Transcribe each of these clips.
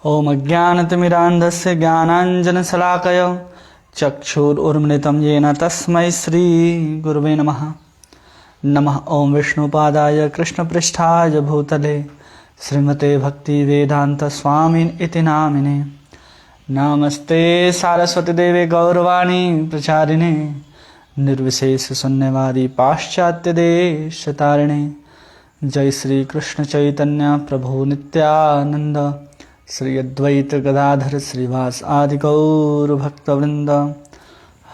ओम अज्ञानतिमिरान्धस्य ज्ञानाञ्जनशलाकया चक्षुरुन्मिलितं येन तस्मै श्रीगुरवे नमः। नमः ओं विष्णुपादाय कृष्णपृष्ठाय भूतले श्रीमते भक्तिवेदान्तस्वामिन् इति नामिने। नमस्ते सारस्वतीदेवे गौरवाणी प्रचारिणे निर्विशेषशून्यवादी पाश्चात्यदेशतारिणे। जय श्री कृष्ण चैतन्य प्रभु नित्यानंद श्री अद्वैत गदाधर श्रीवास आदि गौर भक्तवृंद।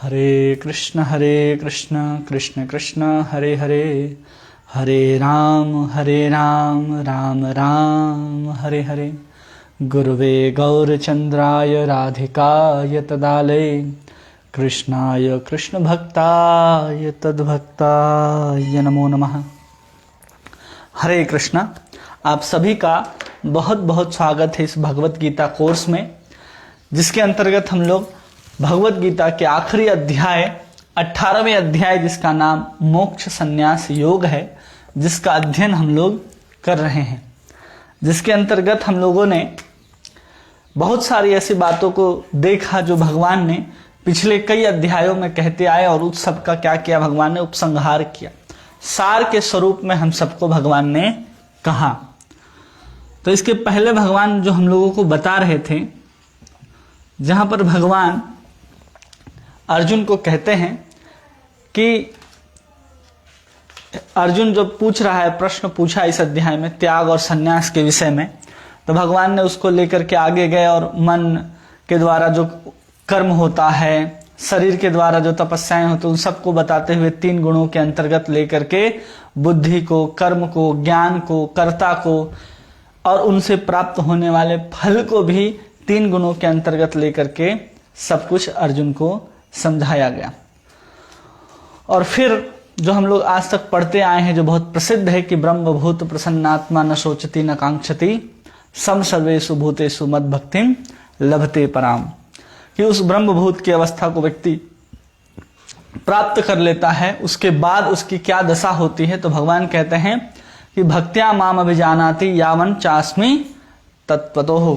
हरे कृष्ण कृष्ण कृष्ण हरे हरे, हरे राम राम राम हरे हरे। गुरुवे गौरचंद्राय राधिकाय तदालये कृष्णाय कृष्ण भक्ताय तद्भक्ताय नमो नमः। हरे कृष्णा। आप सभी का बहुत बहुत स्वागत है इस भगवत गीता कोर्स में, जिसके अंतर्गत हम लोग भगवत गीता के आखिरी अध्याय 18वें अध्याय, जिसका नाम मोक्ष संन्यास योग है, जिसका अध्ययन हम लोग कर रहे हैं। जिसके अंतर्गत हम लोगों ने बहुत सारी ऐसी बातों को देखा जो भगवान ने पिछले कई अध्यायों में कहते आए, और उस सब का क्या किया भगवान ने, उपसंहार किया। सार के स्वरूप में हम सबको भगवान ने कहा। तो इसके पहले भगवान जो हम लोगों को बता रहे थे, जहां पर भगवान अर्जुन को कहते हैं कि अर्जुन जो पूछ रहा है, प्रश्न पूछा इस अध्याय में त्याग और संन्यास के विषय में, तो भगवान ने उसको लेकर के आगे गए और मन के द्वारा जो कर्म होता है, शरीर के द्वारा जो तपस्याएं होती, उन सबको बताते हुए 3 गुणों के अंतर्गत लेकर के बुद्धि को, कर्म को, ज्ञान को, कर्ता को और उनसे प्राप्त होने वाले फल को भी 3 गुणों के अंतर्गत लेकर के सब कुछ अर्जुन को समझाया गया। और फिर जो हम लोग आज तक पढ़ते आए हैं, जो बहुत प्रसिद्ध है कि ब्रह्मभूत प्रसन्नात्मा न शोचति न कांक्षति सम सर्वेषु भूतेषु मद भक्तिम लभते पराम, कि उस ब्रह्मभूत की अवस्था को व्यक्ति प्राप्त कर लेता है, उसके बाद उसकी क्या दशा होती है। तो भगवान कहते हैं कि भक्त्या माम अभिजानाति यावन चास्मि तत्त्वतोः,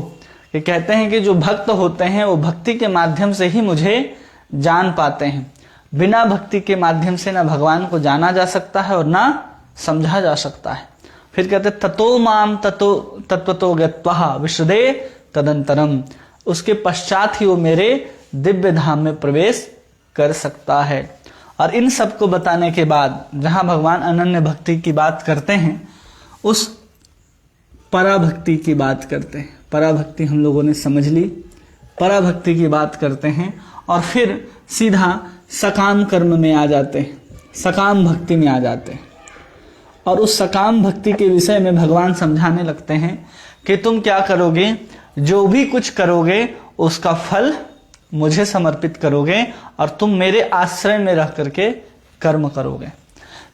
कि कहते हैं कि जो भक्त होते हैं वो भक्ति के माध्यम से ही मुझे जान पाते हैं। बिना भक्ति के माध्यम से ना भगवान को जाना जा सकता है और ना समझा जा सकता है। फिर कहते ततो माम तत्वतो गत्वा विशदे तदंतरम, उसके पश्चात ही वो मेरे दिव्य धाम में प्रवेश कर सकता है। और इन सब को बताने के बाद जहां भगवान अनन्य भक्ति की बात करते हैं, उस पराभक्ति की बात करते हैं। पराभक्ति हम लोगों ने समझ ली, पराभक्ति की बात करते हैं और फिर सीधा सकाम कर्म में आ जाते हैं, सकाम भक्ति में आ जाते हैं। और उस सकाम भक्ति के विषय में भगवान समझाने लगते हैं कि तुम क्या करोगे, जो भी कुछ करोगे उसका फल मुझे समर्पित करोगे और तुम मेरे आश्रय में रह करके कर्म करोगे।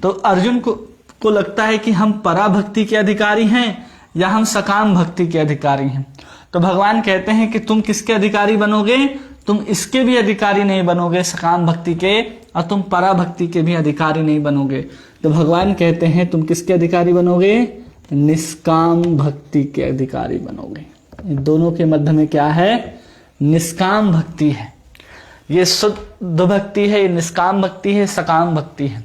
तो अर्जुन को लगता है कि हम पराभक्ति के अधिकारी हैं या हम सकाम भक्ति के अधिकारी हैं। तो भगवान कहते हैं कि तुम किसके अधिकारी बनोगे, तुम इसके भी अधिकारी नहीं बनोगे सकाम भक्ति के, और तुम पराभक्ति के भी अधिकारी नहीं बनोगे। तो भगवान कहते हैं तुम किसके अधिकारी बनोगे, निष्काम भक्ति के अधिकारी बनोगे। इन दोनों के मध्य में क्या है, निष्काम भक्ति है। ये शुद्ध भक्ति है, ये निष्काम भक्ति है, सकाम भक्ति है।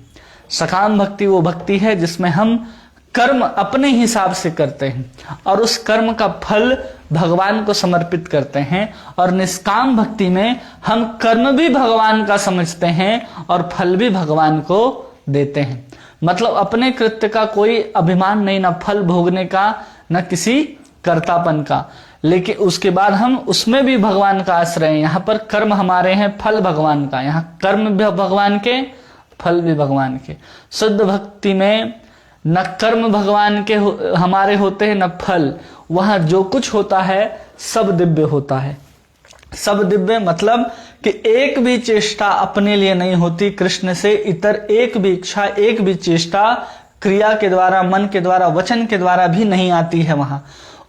सकाम भक्ति वो भक्ति है जिसमें हम कर्म अपने हिसाब से करते हैं और उस कर्म का फल भगवान को समर्पित करते हैं। और निष्काम भक्ति में हम कर्म भी भगवान का समझते हैं और फल भी भगवान को देते हैं। मतलब अपने कृत्य का कोई अभिमान नहीं, ना फल भोगने का, न किसी कर्तापन का, लेकिन उसके बाद हम उसमें भी भगवान का आश्रय है। यहाँ पर कर्म हमारे हैं, फल भगवान का, यहाँ कर्म भी भगवान के, फल भी भगवान के। शुद्ध भक्ति में न कर्म भगवान के हमारे होते हैं, न फल। वहां जो कुछ होता है सब दिव्य होता है। सब दिव्य मतलब कि एक भी चेष्टा अपने लिए नहीं होती, कृष्ण से इतर एक भी इच्छा, एक भी चेष्टा क्रिया के द्वारा, मन के द्वारा, वचन के द्वारा भी नहीं आती है। वहां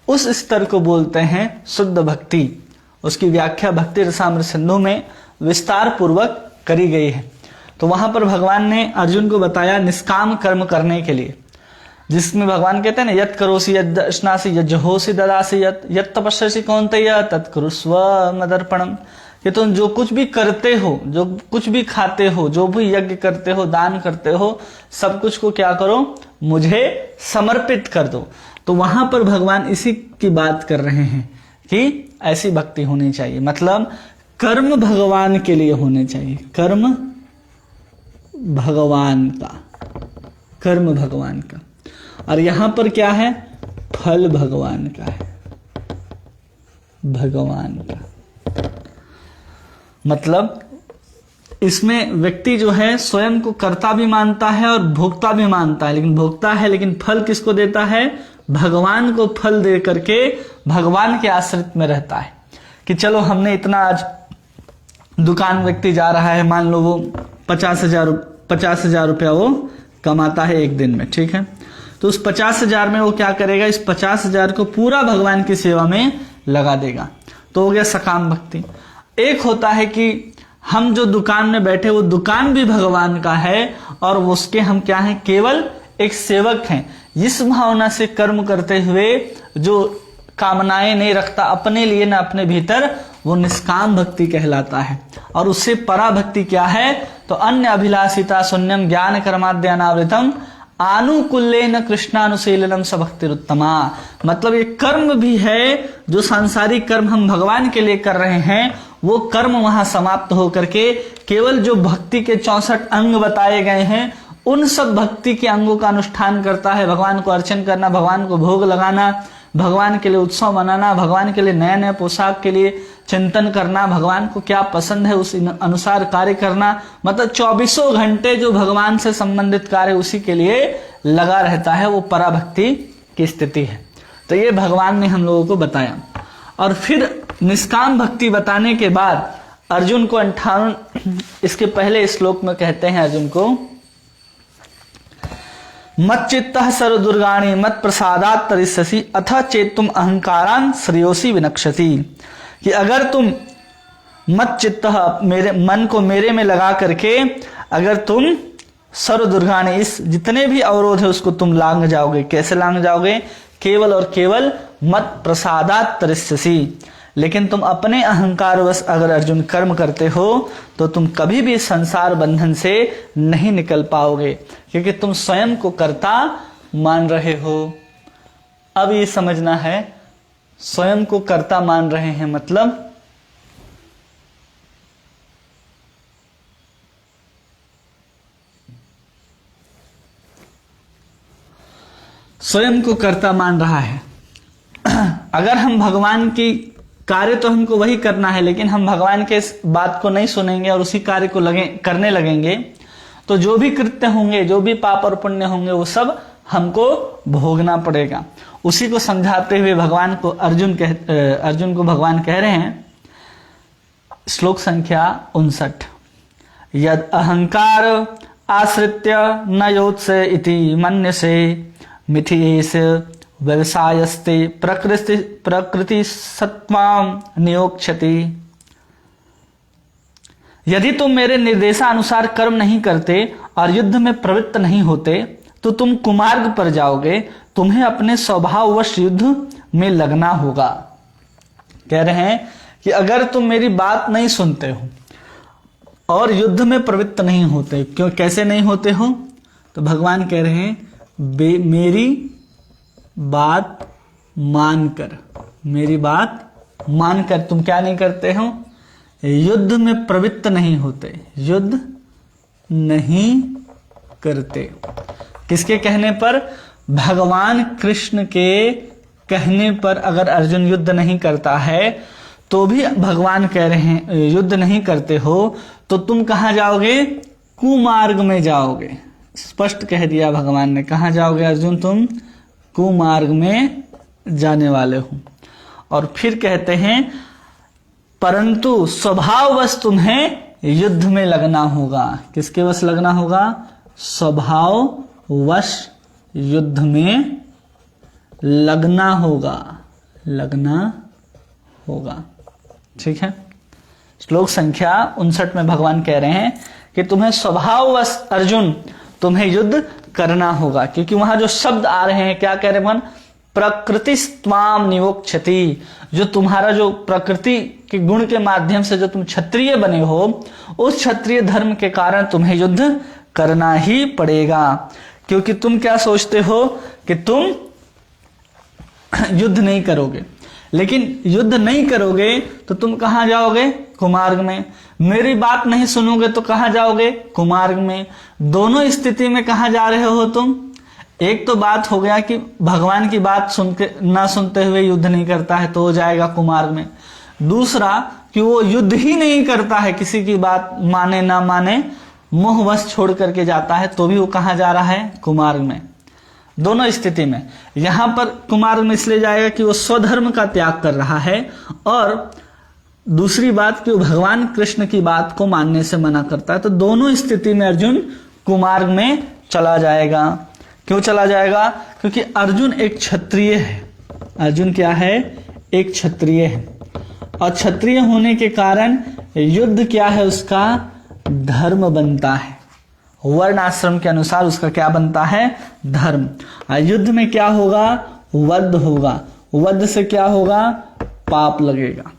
उस स्तर को बोलते हैं शुद्ध भक्ति। उसकी व्याख्या भक्ति रसामृत सिंधु में विस्तार पूर्वक करी गई है। तो वहां पर भगवान ने अर्जुन को बताया निष्काम कर्म करने के लिए। जिसमें भगवान कहते हैं ना, यत करोसी यत दशनासी यत जहोसी ददासी यत तपस्यसी कौन्तेय तत् कुरुस्व मदर्पणम, कि तुम जो कुछ भी करते हो, जो कुछ भी खाते हो, जो भी यज्ञ करते हो, दान करते हो, सब कुछ को क्या करो, मुझे समर्पित कर दो। तो वहां पर भगवान इसी की बात कर रहे हैं कि ऐसी भक्ति होनी चाहिए, मतलब कर्म भगवान के लिए होने चाहिए, कर्म भगवान का, कर्म भगवान का। और यहां पर क्या है, फल भगवान का है, भगवान का। मतलब इसमें व्यक्ति जो है स्वयं को कर्ता भी मानता है और भोक्ता भी मानता है, लेकिन भोक्ता है, लेकिन फल किसको देता है, भगवान को फल दे करके भगवान के आश्रित में रहता है। कि चलो हमने इतना, आज दुकान व्यक्ति जा रहा है, मान लो वो 50,000 रुपया वो कमाता है एक दिन में, ठीक है, तो उस 50,000 में वो क्या करेगा, इस 50,000 को पूरा भगवान की सेवा में लगा देगा, तो हो गया सकाम भक्ति। एक होता है कि हम जो दुकान में बैठे, वो दुकान भी भगवान का है और उसके हम क्या हैं, केवल एक सेवक हैं। इस भावना से कर्म करते हुए जो कामनाएं नहीं रखता अपने लिए न अपने भीतर, वो निष्काम भक्ति कहलाता है। और उससे परा भक्ति क्या है, तो अन्य अभिलाषिता शून्यम ज्ञान कर्माद्यानावृतम आनुकूल्येन कृष्णानुशीलनम स भक्तिरुत्तमा। मतलब ये कर्म भी है, जो सांसारिक कर्म हम भगवान के लिए कर रहे हैं, वो कर्म वहां समाप्त होकर के केवल जो भक्ति के 64 अंग बताए गए हैं, उन सब भक्ति के अंगों का अनुष्ठान करता है। भगवान को अर्चन करना, भगवान को भोग लगाना, भगवान के लिए उत्सव मनाना, भगवान के लिए नए नए पोशाक के लिए चिंतन करना, भगवान को क्या पसंद है उस अनुसार कार्य करना, मतलब 24 घंटे जो भगवान से संबंधित कार्य उसी के लिए लगा रहता है, वो पराभक्ति की स्थिति है। तो ये भगवान ने हम लोगों को बताया। और फिर निष्काम भक्ति बताने के बाद अर्जुन को 58, इसके पहले श्लोक में कहते हैं अर्जुन को, मत चित्तः सर्वदुर्गाणि मत प्रसादात् तरिष्यसि अथ चेत्तुम अहंकारान् श्रेयोसि विनक्ष्यति। कि अगर तुम मत चित्तः, मेरे मन को मेरे में लगा करके अगर तुम सर्वदुर्गाणि, इस जितने भी अवरोध है उसको तुम लांघ जाओगे। कैसे लांघ जाओगे, केवल और केवल मत प्रसादात् तरिष्यसि। लेकिन तुम अपने अहंकारवश अगर अर्जुन कर्म करते हो तो तुम कभी भी संसार बंधन से नहीं निकल पाओगे, क्योंकि तुम स्वयं को कर्ता मान रहे हो। अब ये समझना है, स्वयं को कर्ता मान रहे हैं मतलब स्वयं को कर्ता मान रहा है। अगर हम भगवान की कार्य तो हमको वही करना है, लेकिन हम भगवान के इस बात को नहीं सुनेंगे और उसी कार्य को करने लगेंगे, तो जो भी कृत्य होंगे, जो भी पाप और पुण्य होंगे, वो सब हमको भोगना पड़ेगा। उसी को समझाते हुए भगवान को अर्जुन को भगवान कह रहे हैं, श्लोक संख्या 59, यद अहंकार आश्रित्य न योत्स्य इति मन्यसे मिथियेष व्यवसायस्ते प्रकृति सत्वाम नियोक्ष्यति। यदि तुम मेरे निर्देशानुसार कर्म नहीं करते और युद्ध में प्रवृत्त नहीं होते तो तुम कुमार्ग पर जाओगे, तुम्हें अपने स्वभाववश युद्ध में लगना होगा। कह रहे हैं कि अगर तुम मेरी बात नहीं सुनते हो और युद्ध में प्रवृत्त नहीं होते, क्यों, कैसे नहीं होते हो, तो भगवान कह रहे हैं मेरी बात मानकर, मेरी बात मानकर तुम क्या नहीं करते हो, युद्ध में प्रवृत्त नहीं होते, युद्ध नहीं करते। किसके कहने पर, भगवान कृष्ण के कहने पर अगर अर्जुन युद्ध नहीं करता है तो भी भगवान कह रहे हैं युद्ध नहीं करते हो तो तुम कहां जाओगे, कुमार्ग में जाओगे। स्पष्ट कह दिया भगवान ने, कहां जाओगे अर्जुन, तुम कुमार्ग में जाने वाले हो। और फिर कहते हैं परंतु स्वभाववश तुम्हें युद्ध में लगना होगा। किसके वश लगना होगा, स्वभाववश युद्ध में लगना होगा, लगना होगा। ठीक है। श्लोक संख्या 59 में भगवान कह रहे हैं कि तुम्हें स्वभाववश अर्जुन तुम्हें युद्ध करना होगा, क्योंकि वहां जो शब्द आ रहे हैं क्या कह रहे हैं, प्रकृति स्वाम निवोक्षति, जो तुम्हारा जो प्रकृति के गुण के माध्यम से जो तुम क्षत्रिय बने हो, उस क्षत्रिय धर्म के कारण तुम्हें युद्ध करना ही पड़ेगा। क्योंकि तुम क्या सोचते हो कि तुम युद्ध नहीं करोगे, लेकिन युद्ध नहीं करोगे तो तुम कहां जाओगे, कुमार्ग में। मेरी बात नहीं सुनोगे तो कहां जाओगे, कुमार्ग में। दोनों स्थिति में कहां जा रहे हो तुम। एक तो बात हो गया कि भगवान की बात सुन के ना सुनते हुए युद्ध नहीं करता है तो वो जाएगा कुमार्ग में। दूसरा कि वो युद्ध ही नहीं करता है, किसी की बात माने ना माने मोहवश छोड़ करके जाता है, तो भी वो कहां जा रहा है, कुमार्ग में। दोनों स्थिति में यहां पर कुमार्ग में इसलिए जाएगा कि वो स्वधर्म का त्याग कर रहा है, और दूसरी बात कि वो भगवान कृष्ण की बात को मानने से मना करता है। तो दोनों स्थिति में अर्जुन कुमार्ग में चला जाएगा। क्यों चला जाएगा, क्योंकि अर्जुन एक क्षत्रिय है। अर्जुन क्या है, एक क्षत्रिय है, और क्षत्रिय होने के कारण युद्ध क्या है, उसका धर्म बनता है। वर्ण आश्रम के अनुसार उसका क्या बनता है, धर्म। और युद्ध में क्या होगा, वध होगा। वध से क्या होगा, पाप लगेगा।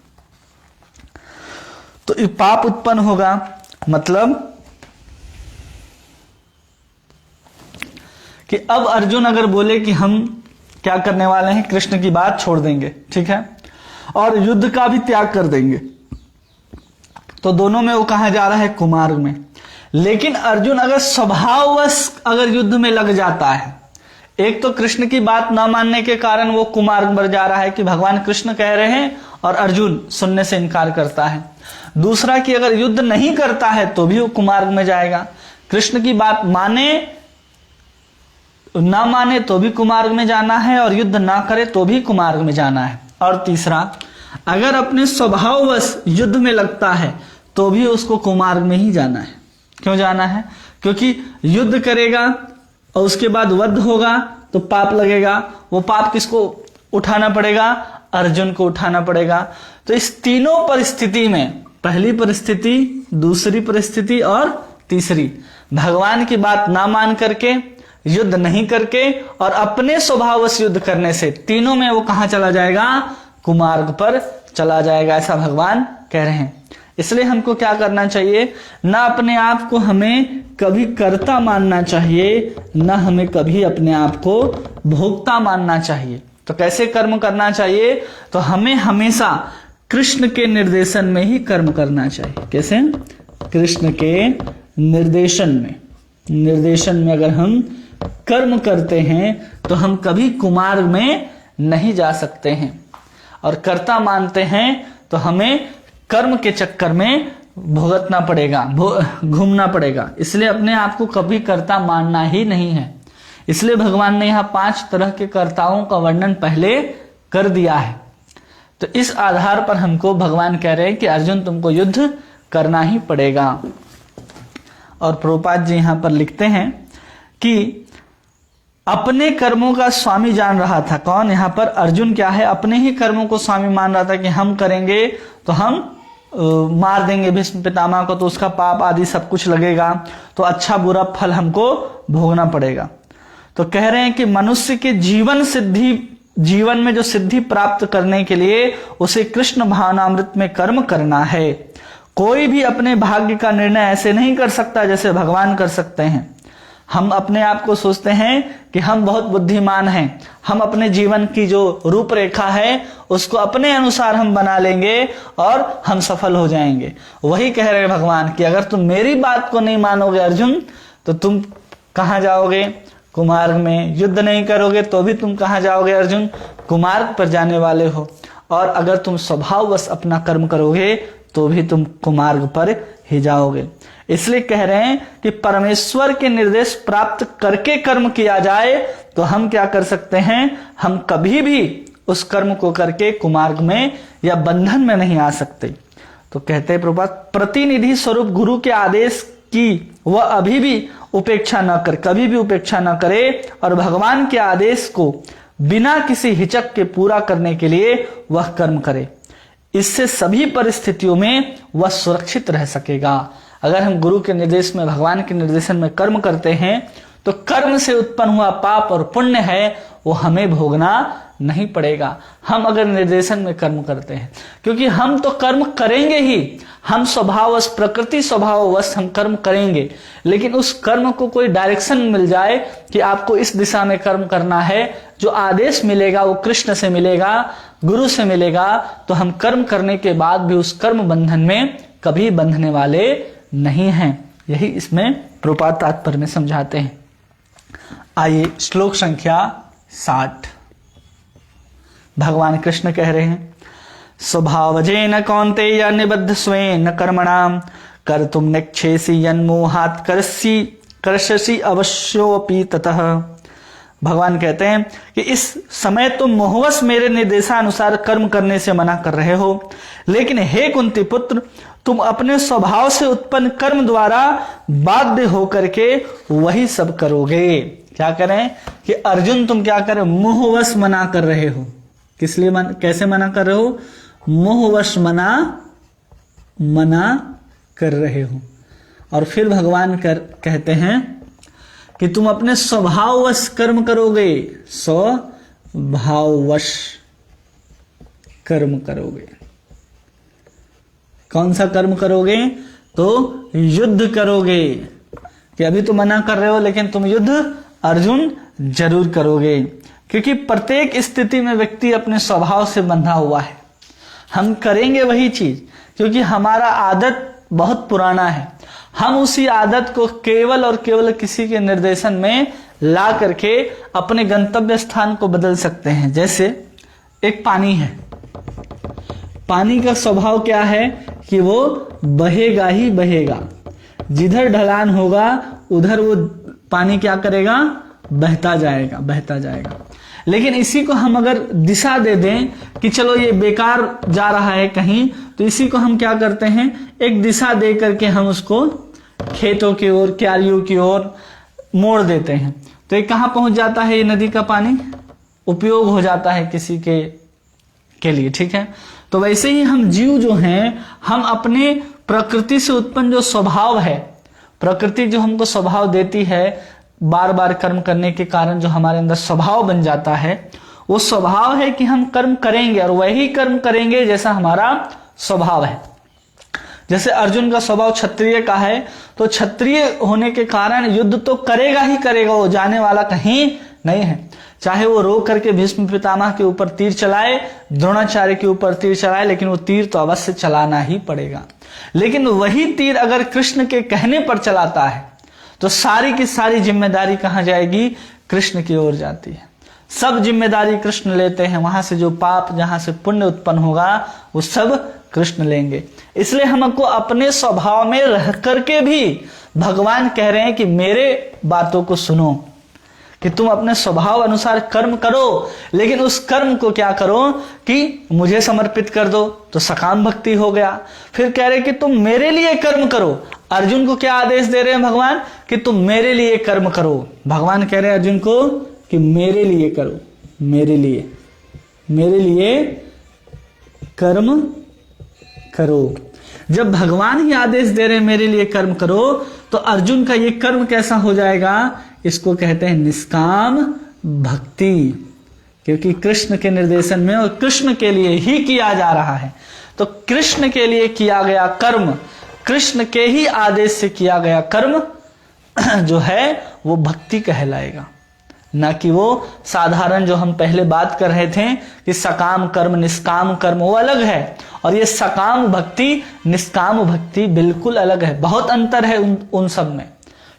तो ये पाप उत्पन्न होगा, मतलब कि अब अर्जुन अगर बोले कि हम क्या करने वाले हैं, कृष्ण की बात छोड़ देंगे, ठीक है, और युद्ध का भी त्याग कर देंगे, तो दोनों में वो कहां जा रहा है, कुमार्ग में। लेकिन अर्जुन अगर स्वभाववश अगर युद्ध में लग जाता है, एक तो कृष्ण की बात ना मानने के कारण वो कुमार्ग पर जा रहा है कि भगवान कृष्ण कह रहे हैं और अर्जुन सुनने से इनकार करता है। दूसरा कि अगर युद्ध नहीं करता है तो भी वो कुमार्ग में जाएगा, कृष्ण की बात माने ना माने तो भी कुमार्ग में जाना है, और युद्ध ना करे तो भी कुमार्ग में जाना है। और तीसरा, अगर अपने स्वभाववश युद्ध में लगता है तो भी उसको कुमार्ग में ही जाना है। क्यों जाना है, क्योंकि युद्ध करेगा और उसके बाद वध होगा तो पाप लगेगा। वो पाप किसको उठाना पड़ेगा, अर्जुन को उठाना पड़ेगा। तो इस तीनों परिस्थिति में, पहली परिस्थिति, दूसरी परिस्थिति और तीसरी, भगवान की बात ना मान करके, युद्ध नहीं करके और अपने स्वभाववश युद्ध करने से, तीनों में वो कहां चला जाएगा, कुमार्ग पर चला जाएगा, ऐसा भगवान कह रहे हैं। इसलिए हमको क्या करना चाहिए, ना अपने आप को हमें कभी कर्ता मानना चाहिए, ना हमें कभी अपने आप को भोक्ता मानना चाहिए। तो कैसे कर्म करना चाहिए, तो हमें हमेशा कृष्ण के निर्देशन में ही कर्म करना चाहिए। कैसे, कृष्ण के निर्देशन में अगर हम कर्म करते हैं तो हम कभी कुमार्ग में नहीं जा सकते हैं। और कर्ता मानते हैं तो हमें कर्म के चक्कर में भुगतना पड़ेगा, घूमना पड़ेगा। इसलिए अपने आप को कभी कर्ता मानना ही नहीं है। इसलिए भगवान ने यहाँ 5 तरह के कर्ताओं का वर्णन पहले कर दिया है। तो इस आधार पर हमको भगवान कह रहे हैं कि अर्जुन तुमको युद्ध करना ही पड़ेगा। और प्रभुपाद जी यहाँ पर लिखते हैं कि अपने कर्मों का स्वामी जान रहा था। कौन, यहाँ पर अर्जुन क्या है, अपने ही कर्मों को स्वामी मान रहा था कि हम करेंगे तो हम मार देंगे भीष्म पितामह को, तो उसका पाप आदि सब कुछ लगेगा, तो अच्छा बुरा फल हमको भोगना पड़ेगा। तो कह रहे हैं कि मनुष्य के जीवन में जो सिद्धि प्राप्त करने के लिए उसे कृष्ण भावनामृत में कर्म करना है। कोई भी अपने भाग्य का निर्णय ऐसे नहीं कर सकता जैसे भगवान कर सकते हैं। हम अपने आप को सोचते हैं कि हम बहुत बुद्धिमान हैं, हम अपने जीवन की जो रूपरेखा है उसको अपने अनुसार हम बना लेंगे और हम सफल हो जाएंगे। वही कह रहे हैं भगवान कि अगर तुम मेरी बात को नहीं मानोगे अर्जुन, तो तुम कहां जाओगे, कुमार्ग में। युद्ध नहीं करोगे तो भी तुम कहां जाओगे अर्जुन, कुमार्ग पर जाने वाले हो। और अगर तुम स्वभाववश अपना कर्म करोगे तो भी तुम कुमार्ग पर ही जाओगे। इसलिए कह रहे हैं कि परमेश्वर के निर्देश प्राप्त करके कर्म किया जाए तो हम क्या कर सकते हैं, हम कभी भी उस कर्म को करके कुमार्ग में या बंधन में नहीं आ सकते। तो कहते हैं प्रभुपाद, प्रतिनिधि स्वरूप गुरु के आदेश की वह अभी भी उपेक्षा न कर, कभी भी उपेक्षा न करे, और भगवान के आदेश को बिना किसी हिचक के पूरा करने के लिए वह कर्म करे। इससे सभी परिस्थितियों में वह सुरक्षित रह सकेगा। अगर हम गुरु के निर्देश में, भगवान के निर्देशन में कर्म करते हैं तो कर्म से उत्पन्न हुआ पाप और पुण्य है वो हमें भोगना नहीं पड़ेगा, हम अगर निर्देशन में कर्म करते हैं। क्योंकि हम तो कर्म करेंगे ही, हम स्वभाववश, प्रकृति स्वभाववश हम कर्म करेंगे, लेकिन उस कर्म को कोई डायरेक्शन मिल जाए कि आपको इस दिशा में कर्म करना है, जो आदेश मिलेगा वो कृष्ण से मिलेगा, गुरु से मिलेगा, तो हम कर्म करने के बाद भी उस कर्म बंधन में कभी बंधने वाले नहीं हैं। यही इसमें प्रभुपाद तात्पर्य में समझाते हैं। आइए श्लोक संख्या 60। भगवान कृष्ण कह रहे हैं, स्वभावजेन कौन्तेय निबद्ध स्वेन कर्मणाम कर्तुम नेक्षेसी यन्मोहात् कर्षसि अवश्योऽपि ततः। भगवान कहते हैं कि इस समय तुम मोहवश मेरे निर्देशानुसार कर्म करने से मना कर रहे हो, लेकिन हे कुंती पुत्र, तुम अपने स्वभाव से उत्पन्न कर्म द्वारा बाध्य होकर के वही सब करोगे। क्या करें कि अर्जुन तुम क्या करें, मोहवश मना कर रहे हो। किस लिए कैसे मना कर रहे हो? मोहवश मना कर रहे हो। और फिर भगवान कहते हैं कि तुम अपने स्वभाववश कर्म करोगे, स्वभाववश कर्म करोगे। कौन सा कर्म करोगे? तो युद्ध करोगे। कि अभी तो मना कर रहे हो, लेकिन तुम युद्ध अर्जुन जरूर करोगे। क्योंकि प्रत्येक स्थिति में व्यक्ति अपने स्वभाव से बंधा हुआ है। हम करेंगे वही चीज, क्योंकि हमारा आदत बहुत पुराना है। हम उसी आदत को केवल और केवल किसी के निर्देशन में ला करके अपने गंतव्य स्थान को बदल सकते हैं। जैसे एक पानी है, पानी का स्वभाव क्या है कि वो बहेगा ही बहेगा। जिधर ढलान होगा उधर वो पानी क्या करेगा? बहता जाएगा, बहता जाएगा। लेकिन इसी को हम अगर दिशा दे दें कि चलो ये बेकार जा रहा है कहीं, तो इसी को हम क्या करते हैं, एक दिशा दे करके हम उसको खेतों की ओर, क्यारियों की ओर मोड़ देते हैं। तो ये कहाँ पहुंच जाता है? ये नदी का पानी उपयोग हो जाता है किसी के लिए। ठीक है, तो वैसे ही हम जीव जो हैं, हम अपने प्रकृति से उत्पन्न जो स्वभाव है, प्रकृति जो हमको स्वभाव देती है, बार बार कर्म करने के कारण जो हमारे अंदर स्वभाव बन जाता है, वो स्वभाव है कि हम कर्म करेंगे और वही कर्म करेंगे जैसा हमारा स्वभाव है। जैसे अर्जुन का स्वभाव क्षत्रिय का है, तो क्षत्रिय होने के कारण युद्ध तो करेगा ही करेगा, वो जाने वाला कहीं नहीं है। चाहे वो रो करके भीष्म पितामह के ऊपर तीर चलाए, द्रोणाचार्य के ऊपर तीर चलाए, लेकिन वो तीर तो अवश्य चलाना ही पड़ेगा। लेकिन वही तीर अगर कृष्ण के कहने पर चलाता है, तो सारी की सारी जिम्मेदारी कहां जाएगी? कृष्ण की ओर जाती है। सब जिम्मेदारी कृष्ण लेते हैं। वहां से जो पाप, जहां से पुण्य उत्पन्न होगा, वो सब कृष्ण लेंगे। इसलिए हमको अपने स्वभाव में रह करके भी भगवान कह रहे हैं कि मेरे बातों को सुनो, कि तुम अपने स्वभाव अनुसार कर्म करो, लेकिन उस कर्म को क्या करो कि मुझे समर्पित कर दो, तो सकाम भक्ति हो गया। फिर कह रहे कि तुम मेरे लिए कर्म करो। अर्जुन को क्या आदेश दे रहे हैं भगवान? कि तुम मेरे लिए कर्म करो। भगवान कह रहे हैं अर्जुन को कि मेरे लिए करो, मेरे लिए कर्म करो। जब भगवान ही आदेश दे रहे हैं मेरे लिए कर्म करो, तो अर्जुन का ये कर्म कैसा हो जाएगा? इसको कहते हैं निष्काम भक्ति। क्योंकि कृष्ण के निर्देशन में और कृष्ण के लिए ही किया जा रहा है, तो कृष्ण के लिए किया गया कर्म, कृष्ण के ही आदेश से किया गया कर्म जो है वो भक्ति कहलाएगा। ना कि वो साधारण जो हम पहले बात कर रहे थे कि सकाम कर्म, निष्काम कर्म, वो अलग है। और ये सकाम भक्ति, निष्काम भक्ति बिल्कुल अलग है। बहुत अंतर है उन सब में।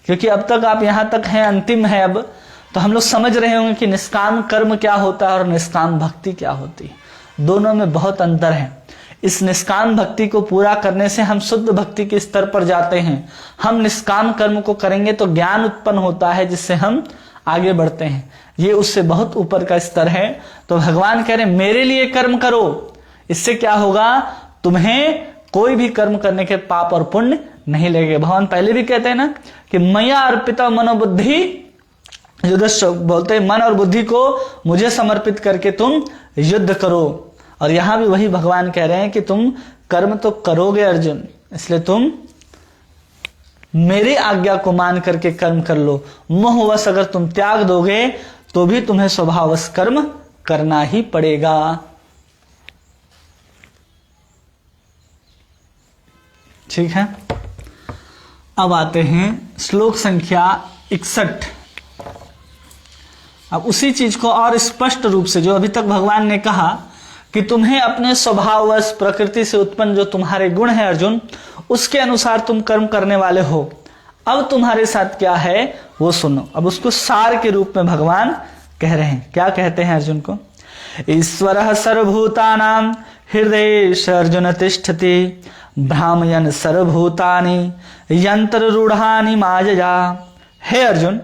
क्योंकि अब तक आप यहां तक हैं, अंतिम है अब, तो हम लोग समझ रहे होंगे कि निष्काम कर्म क्या होता है और निष्काम भक्ति क्या होती है। दोनों में बहुत अंतर है। इस निष्काम भक्ति को पूरा करने से हम शुद्ध भक्ति के स्तर पर जाते हैं। हम निष्काम कर्म को करेंगे तो ज्ञान उत्पन्न होता है, जिससे हम आगे बढ़ते हैं। ये उससे बहुत ऊपर का स्तर है। तो भगवान कह रहे मेरे लिए कर्म करो। इससे क्या होगा? तुम्हें कोई भी कर्म करने के पाप और पुण्य नहीं लगेगा। भगवान पहले भी कहते हैं ना कि मया अर्पिता मनोबुद्धि युद्ध, बोलते हैं मन और बुद्धि को मुझे समर्पित करके तुम युद्ध करो। और यहां भी वही भगवान कह रहे हैं कि तुम कर्म तो करोगे अर्जुन, इसलिए तुम मेरी आज्ञा को मान करके कर्म कर लो। मोहवश अगर तुम त्याग दोगे तो भी तुम्हें स्वभावश कर्म करना ही पड़ेगा। ठीक है, अब आते हैं श्लोक संख्या 61। अब उसी चीज को और स्पष्ट रूप से, जो अभी तक भगवान ने कहा कि तुम्हें अपने स्वभाववश प्रकृति से उत्पन्न जो तुम्हारे गुण है अर्जुन, उसके अनुसार तुम कर्म करने वाले हो, अब तुम्हारे साथ क्या है वो सुनो। अब उसको सार के रूप में भगवान कह रहे हैं। क्या कहते हैं अर्जुन को? ईश्वरः सर्वभूतानां हृदयेश अर्जुन तिष्ठति भ्रामयन् सर्वभूतानि यंत्र रूढ़ानि मायया। हे अर्जुन,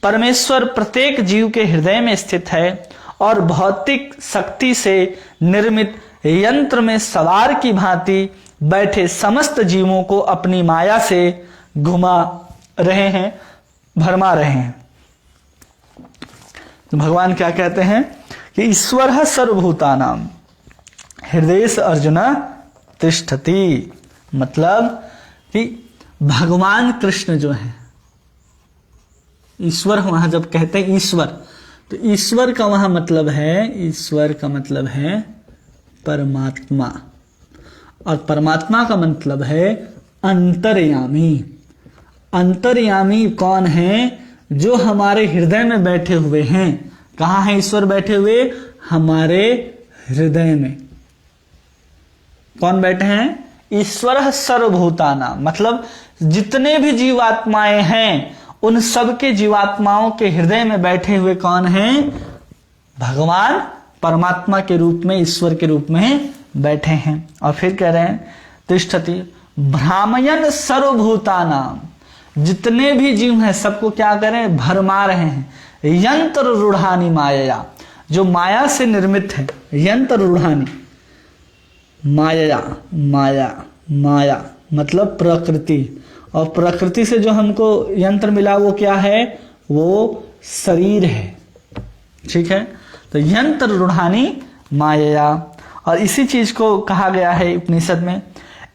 परमेश्वर प्रत्येक जीव के हृदय में स्थित है और भौतिक शक्ति से निर्मित यंत्र में सवार की भांति बैठे समस्त जीवों को अपनी माया से घुमा रहे हैं, भरमा रहे हैं। तो भगवान क्या कहते हैं कि ईश्वर सर्वभूतानां हृदयेश अर्जुन तिष्ठति, मतलब कि भगवान कृष्ण जो है, ईश्वर वहां जब कहते हैं ईश्वर, तो ईश्वर का वहां मतलब है, ईश्वर का मतलब है परमात्मा, और परमात्मा का मतलब है अंतर्यामी। अंतर्यामी कौन है? जो हमारे हृदय में बैठे हुए हैं। कहाँ है ईश्वर बैठे हुए? हमारे हृदय में। कौन बैठे हैं? ईश्वर सर्वभूताना, मतलब जितने भी जीवात्माएं हैं उन सब के जीवात्माओं के हृदय में बैठे हुए कौन हैं? भगवान परमात्मा के रूप में, ईश्वर के रूप में बैठे हैं। और फिर कह रहे हैं तिष्ठति भ्रामयन् सर्वभूतानां, जितने भी जीव हैं सबको क्या करें? भरमा रहे हैं। यंत्र रूढ़ानि माया, जो माया से निर्मित है। यंत्र रूढ़ानि माया, माया माया मतलब प्रकृति, और प्रकृति से जो हमको यंत्र मिला वो क्या है? वो शरीर है। ठीक है, तो यंत्र रूढ़ानि माया। और इसी चीज को कहा गया है उपनिषद में,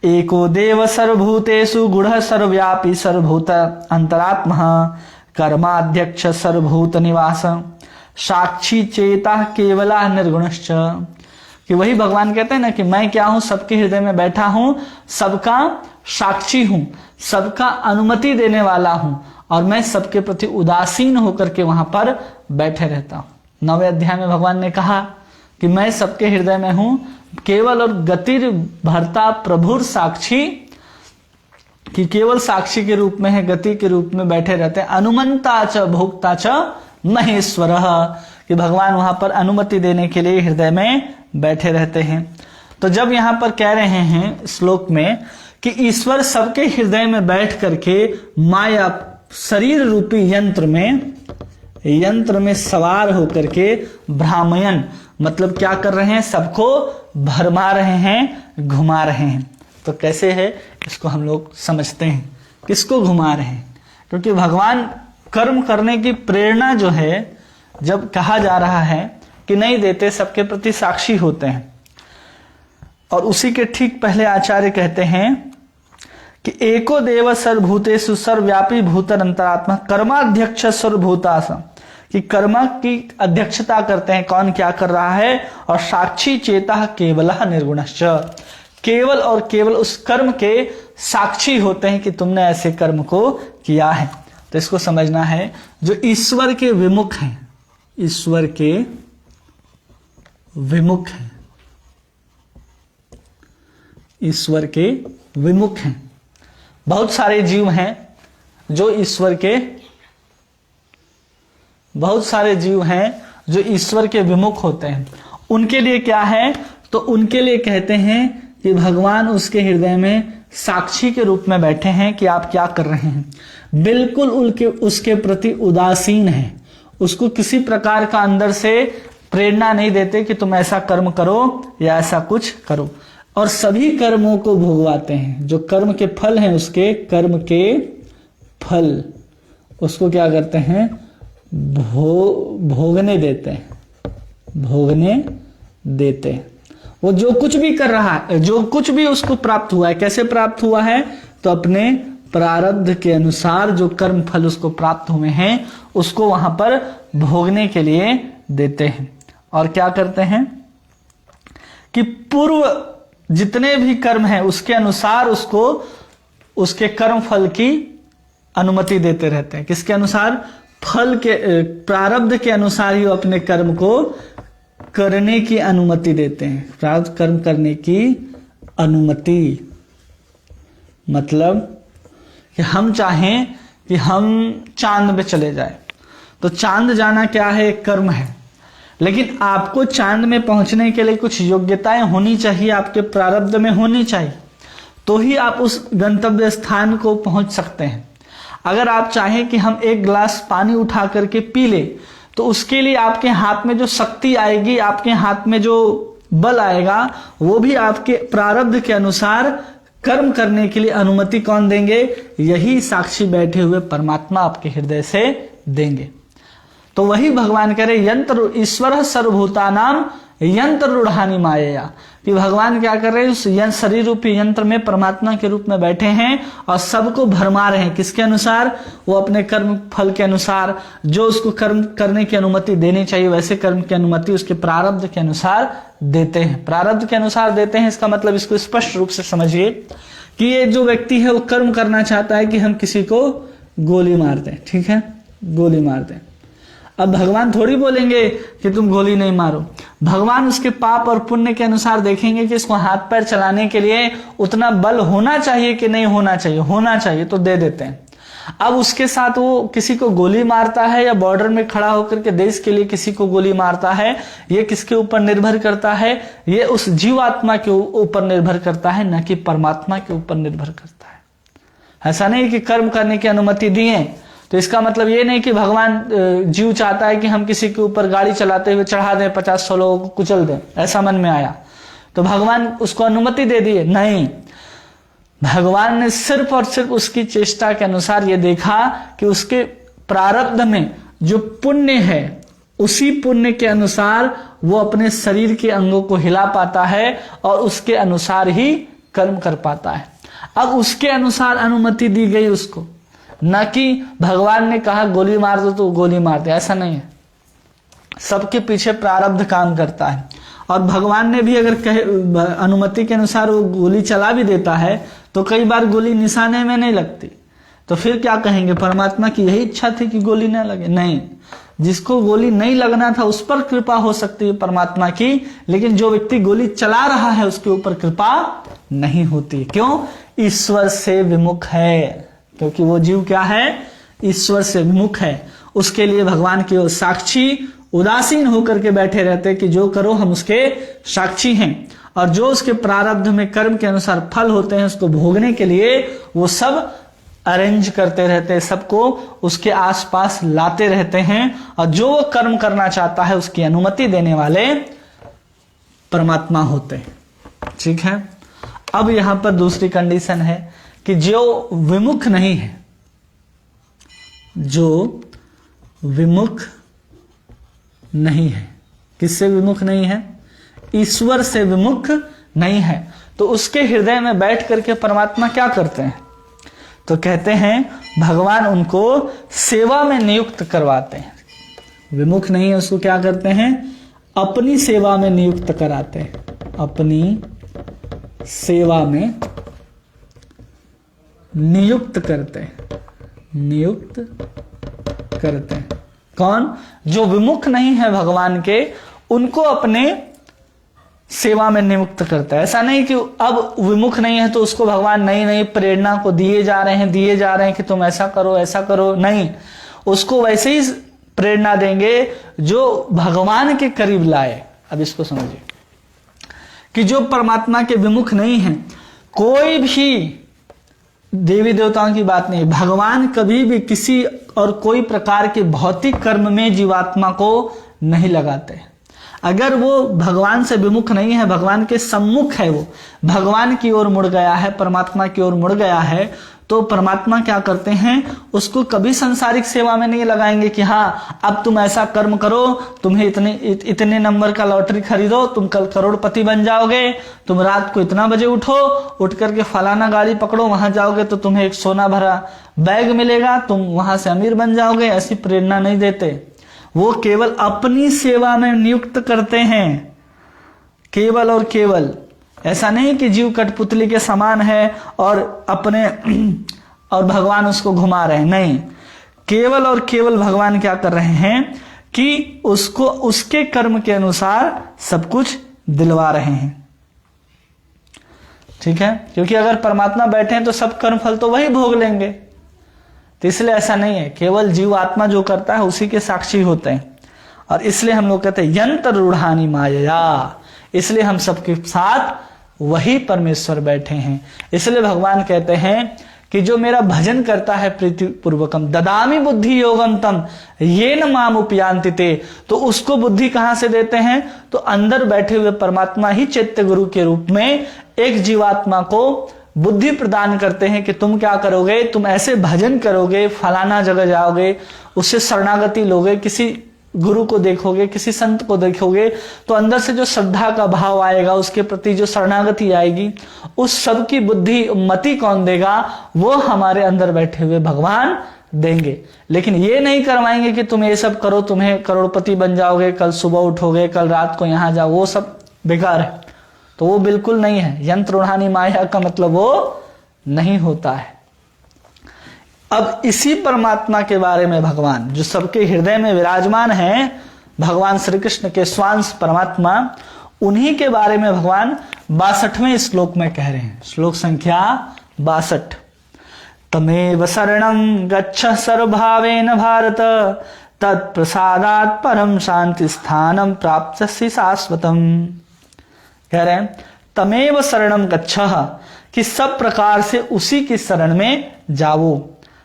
एको देव सर्वभूतेषु गूढ़ सर्वव्यापी सर्वभूत अंतरात्मा कर्माध्यक्ष सर्वभूत निवास साक्षी चेता केवला निर्गुणश्च। कि वही भगवान कहते हैं ना कि मैं क्या हूं? सबके हृदय में बैठा हूं, सबका साक्षी हूं, सबका अनुमति देने वाला हूं, और मैं सबके प्रति उदासीन होकर के वहां पर बैठे रहता हूं। 9वें अध्याय में भगवान ने कहा कि मैं सबके हृदय में हूं, केवल और गतिर भरता प्रभुर साक्षी, कि केवल साक्षी के रूप में है, गति के रूप में बैठे रहते हैं। अनुमंता च भोक्ता च महेश्वर, कि भगवान वहां पर अनुमति देने के लिए हृदय में बैठे रहते हैं। तो जब यहां पर कह रहे हैं श्लोक में कि ईश्वर सबके हृदय में बैठ करके माया शरीर रूपी यंत्र में सवार होकर के भ्रामयन, मतलब क्या कर रहे हैं? सबको भरमा रहे हैं, घुमा रहे हैं। तो कैसे है इसको हम लोग समझते हैं, किसको घुमा रहे हैं? क्योंकि भगवान कर्म करने की प्रेरणा जो है, जब कहा जा रहा है कि नहीं देते, सबके प्रति साक्षी होते हैं। और उसी के ठीक पहले आचार्य कहते हैं कि एको देव सर्वभूतेषु सर्वव्यापी भूतर अंतरात्मा कर्माध्यक्ष सर्वभूतास, कि कर्म की अध्यक्षता करते हैं, कौन क्या कर रहा है, और साक्षी चेता केवलः निर्गुणश्च, केवल और केवल उस कर्म के साक्षी होते हैं कि तुमने ऐसे कर्म को किया है। तो इसको समझना है, जो ईश्वर के विमुख हैं, ईश्वर के विमुख हैं, ईश्वर के विमुख हैं। बहुत सारे जीव हैं जो ईश्वर के, बहुत सारे जीव हैं जो ईश्वर के विमुख होते हैं। उनके लिए क्या है? तो उनके लिए कहते हैं कि भगवान उसके हृदय में साक्षी के रूप में बैठे हैं कि आप क्या कर रहे हैं, बिल्कुल उसके प्रति उदासीन है, उसको किसी प्रकार का अंदर से प्रेरणा नहीं देते कि तुम ऐसा कर्म करो या ऐसा कुछ करो, और सभी कर्मों को भोगवाते हैं। जो कर्म के फल हैं, उसके कर्म के फल उसको क्या करते हैं? भोगने देते हैं, भोगने देते हैं। वो जो कुछ भी कर रहा है, जो कुछ भी उसको प्राप्त हुआ है, कैसे प्राप्त हुआ है? तो अपने प्रारब्ध के अनुसार जो कर्म फल उसको प्राप्त हुए हैं उसको वहां पर भोगने के लिए देते हैं। और क्या करते हैं कि पूर्व जितने भी कर्म हैं उसके अनुसार उसको उसके कर्म फल की अनुमति देते रहते हैं। किसके अनुसार? फल के प्रारब्ध के अनुसार ही वो अपने कर्म को करने की अनुमति देते हैं। प्रारब्ध कर्म करने की अनुमति मतलब कि हम चाहें कि हम चांद पे चले जाएं, तो चांद जाना क्या है? एक कर्म है। लेकिन आपको चांद में पहुंचने के लिए कुछ योग्यताएं होनी चाहिए, आपके प्रारब्ध में होनी चाहिए, तो ही आप उस गंतव्य स्थान को पहुंच सकते हैं। अगर आप चाहें कि हम एक गिलास पानी उठा करके पी ले, तो उसके लिए आपके हाथ में जो शक्ति आएगी, आपके हाथ में जो बल आएगा, वो भी आपके प्रारब्ध के अनुसार कर्म करने के लिए अनुमति कौन देंगे? यही साक्षी बैठे हुए परमात्मा आपके हृदय से देंगे। तो वही भगवान कह रहे यंत्र ईश्वर सर्वभूतानाम यंत्र रूढ़ानी माया, कि भगवान क्या कर रहे हैं? उस शरीर रूपी यंत्र में परमात्मा के रूप में बैठे हैं और सबको भरमा रहे हैं। किसके अनुसार? वो अपने कर्म फल के अनुसार, जो उसको कर्म करने की अनुमति देनी चाहिए वैसे कर्म की अनुमति उसके प्रारब्ध के अनुसार देते हैं। प्रारब्ध के अनुसार देते हैं, इसका मतलब इसको स्पष्ट रूप से समझिए कि ये जो व्यक्ति है वो कर्म करना चाहता है कि हम किसी को गोली मार दें, ठीक है, गोली मार दें। अब भगवान थोड़ी बोलेंगे कि तुम गोली नहीं मारो। भगवान उसके पाप और पुण्य के अनुसार देखेंगे कि इसको हाथ पैर चलाने के लिए उतना बल होना चाहिए कि नहीं होना चाहिए, होना चाहिए तो दे देते हैं। अब उसके साथ वो किसी को गोली मारता है या बॉर्डर में खड़ा होकर के देश के लिए किसी को गोली मारता है, ये किसके ऊपर निर्भर करता है? ये उस जीवात्मा के ऊपर निर्भर करता है, न कि परमात्मा के ऊपर निर्भर करता है। ऐसा नहीं कि कर्म करने की अनुमति दिए तो इसका मतलब ये नहीं कि भगवान जीव चाहता है कि हम किसी के ऊपर गाड़ी चलाते हुए चढ़ा दें, 50-100 लोगों को कुचल दें, ऐसा मन में आया तो भगवान उसको अनुमति दे दिए? नहीं, भगवान ने सिर्फ और सिर्फ उसकी चेष्टा के अनुसार ये देखा कि उसके प्रारब्ध में जो पुण्य है उसी पुण्य के अनुसार वो अपने शरीर के अंगों को हिला पाता है और उसके अनुसार ही कर्म कर पाता है। अब उसके अनुसार अनुमति दी गई उसको, न कि भगवान ने कहा गोली मार दो तो गोली मार दे, ऐसा नहीं है। सबके पीछे प्रारब्ध काम करता है और भगवान ने भी अगर अनुमति के अनुसार वो गोली चला भी देता है तो कई बार गोली निशाने में नहीं लगती, तो फिर क्या कहेंगे? परमात्मा की यही इच्छा थी कि गोली न लगे? नहीं, जिसको गोली नहीं लगना था उस पर कृपा हो सकती है परमात्मा की, लेकिन जो व्यक्ति गोली चला रहा है उसके ऊपर कृपा नहीं होती। क्यों? ईश्वर से विमुख है, क्योंकि वो जीव क्या है? ईश्वर से विमुख है। उसके लिए भगवान की ओर साक्षी उदासीन होकर के बैठे रहते कि जो करो हम उसके साक्षी हैं, और जो उसके प्रारब्ध में कर्म के अनुसार फल होते हैं उसको भोगने के लिए वो सब अरेंज करते रहते हैं, सबको उसके आसपास लाते रहते हैं, और जो वो कर्म करना चाहता है उसकी अनुमति देने वाले परमात्मा होते हैं। ठीक है, अब यहां पर दूसरी कंडीशन है कि जो विमुख नहीं है, जो विमुख नहीं है, किससे विमुख नहीं है? ईश्वर से विमुख नहीं है, तो उसके हृदय में बैठ करके परमात्मा क्या करते हैं? तो कहते हैं भगवान उनको सेवा में नियुक्त करवाते हैं। विमुख नहीं है उसको क्या करते हैं? अपनी सेवा में नियुक्त कराते हैं, अपनी सेवा में नियुक्त करते हैं, नियुक्त करते हैं। कौन? जो विमुख नहीं है भगवान के, उनको अपने सेवा में नियुक्त करता है। ऐसा नहीं कि अब विमुख नहीं है तो उसको भगवान नई नई प्रेरणा को दिए जा रहे हैं कि तुम ऐसा करो, नहीं, उसको वैसे ही प्रेरणा देंगे जो भगवान के करीब लाए। अब इसको समझिए कि जो परमात्मा के विमुख नहीं है, कोई भी देवी देवताओं की बात नहीं, भगवान कभी भी किसी और कोई प्रकार के भौतिक कर्म में जीवात्मा को नहीं लगाते। अगर वो भगवान से विमुख नहीं है, भगवान के सम्मुख है, वो भगवान की ओर मुड़ गया है, परमात्मा की ओर मुड़ गया है, तो परमात्मा क्या करते हैं, उसको कभी सांसारिक सेवा में नहीं लगाएंगे कि हाँ अब तुम ऐसा कर्म करो, तुम्हें इतने नंबर का लॉटरी खरीदो, तुम कल करोड़पति बन जाओगे, तुम रात को इतना बजे उठो, उठ करके फलाना गाड़ी पकड़ो, वहां जाओगे तो तुम्हें एक सोना भरा बैग मिलेगा, तुम वहां से अमीर बन जाओगे। ऐसी प्रेरणा नहीं देते, वो केवल अपनी सेवा में नियुक्त करते हैं, केवल और केवल। ऐसा नहीं कि जीव कठपुतली के समान है और अपने और भगवान उसको घुमा रहे हैं, नहीं, केवल और केवल भगवान क्या कर रहे हैं कि उसको उसके कर्म के अनुसार सब कुछ दिलवा रहे हैं। ठीक है, क्योंकि अगर परमात्मा बैठे हैं तो सब कर्म फल तो वही भोग लेंगे, तो इसलिए ऐसा नहीं है, केवल जीव आत्मा जो करता है उसी के साक्षी होते हैं। और इसलिए हम लोग कहते हैं यंत्र रूढ़ानी माया, इसलिए हम सबके साथ वही परमेश्वर बैठे हैं। इसलिए भगवान कहते हैं कि जो मेरा भजन करता है प्रीति पूर्वकम ददामी बुद्धि योगम तम ये न माम उपयांति ते, तो उसको बुद्धि कहां से देते हैं, तो अंदर बैठे हुए परमात्मा ही चैत्य गुरु के रूप में एक जीवात्मा को बुद्धि प्रदान करते हैं कि तुम क्या करोगे, तुम ऐसे भजन करोगे, फलाना जगह जाओगे, उससे शरणागति लोगे, किसी गुरु को देखोगे, किसी संत को देखोगे, तो अंदर से जो श्रद्धा का भाव आएगा, उसके प्रति जो शरणागति आएगी, उस सब की बुद्धि मति कौन देगा, वो हमारे अंदर बैठे हुए भगवान देंगे। लेकिन ये नहीं करवाएंगे कि तुम ये सब करो, तुम्हें करोड़पति बन जाओगे, कल सुबह उठोगे, कल रात को यहां जाओ, वो सब बेकार है। तो वो बिल्कुल नहीं है। यंत्र रूढ़ानी माया का मतलब वो नहीं होता है। अब इसी परमात्मा के बारे में भगवान जो सबके हृदय में विराजमान है, भगवान श्री कृष्ण के स्वांश परमात्मा, उन्हीं के बारे में भगवान 62वें श्लोक में कह रहे हैं। श्लोक संख्या 62, तमेव शरणं गच्छ सर्वभावेन भारत तत्प्रसादात् परम शांति स्थानम प्राप्स्यसि शाश्वतम। कह रहे हैं तमेव शरणं गच्छ, कि सब प्रकार से उसी की शरण में जाओ,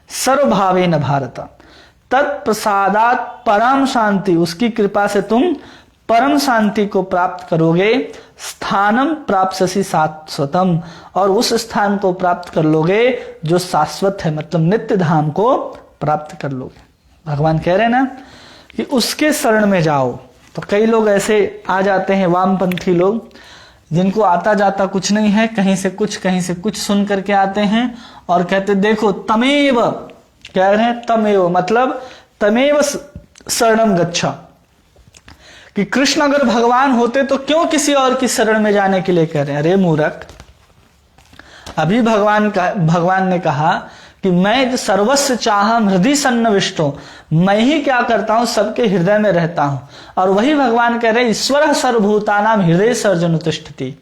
सर्वभावेन भारत तत्प्रसादात् परम शांति, उसकी कृपा से तुम परम शांति को प्राप्त करोगे, स्थानम प्राप्स्यसि शाश्वतम, और उस स्थान को प्राप्त कर लोगे जो शाश्वत है, मतलब नित्य धाम को प्राप्त कर लोगे। भगवान कह रहे हैं ना कि उसके शरण में जाओ। तो कई लोग ऐसे आ जाते हैं, वामपंथी लोग, जिनको आता जाता कुछ नहीं है, कहीं से कुछ सुन करके आते हैं और कहते देखो तमेव, कह रहे हैं तमेव मतलब तमेव शरणम गच्छा, कि कृष्ण अगर भगवान होते तो क्यों किसी और की शरण में जाने के लिए कह रहे हैं। अरे मूर्ख, अभी भगवान ने कहा कि मैं सर्वस्व चाहम हृदय सन्निविष्टो, मैं ही क्या करता हूं, सबके हृदय में रहता हूं। और वही भगवान कह रहे ईश्वर सर्वभूतानां हृदय सर्वजनुतिष्ठति।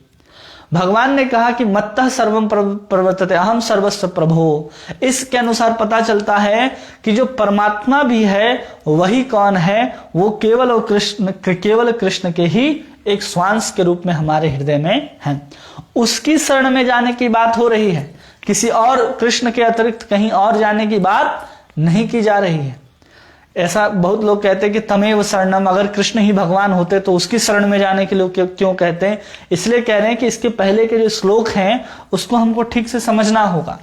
भगवान ने कहा कि मत्तः सर्वम प्रवर्तते अहम सर्वस्व प्रभो। इसके अनुसार पता चलता है कि जो परमात्मा भी है वही कौन है, वो केवल कृष्ण के ही एक स्वांश के रूप में हमारे हृदय में है। उसकी शरण में जाने की बात हो रही है, किसी और कृष्ण के अतिरिक्त कहीं और जाने की बात नहीं की जा रही है। ऐसा बहुत लोग कहते हैं कि तमेव शरणम, अगर कृष्ण ही भगवान होते तो उसकी शरण में जाने के लिए क्यों कहते हैं। इसलिए कह रहे हैं कि इसके पहले के जो श्लोक हैं उसको हमको ठीक से समझना होगा।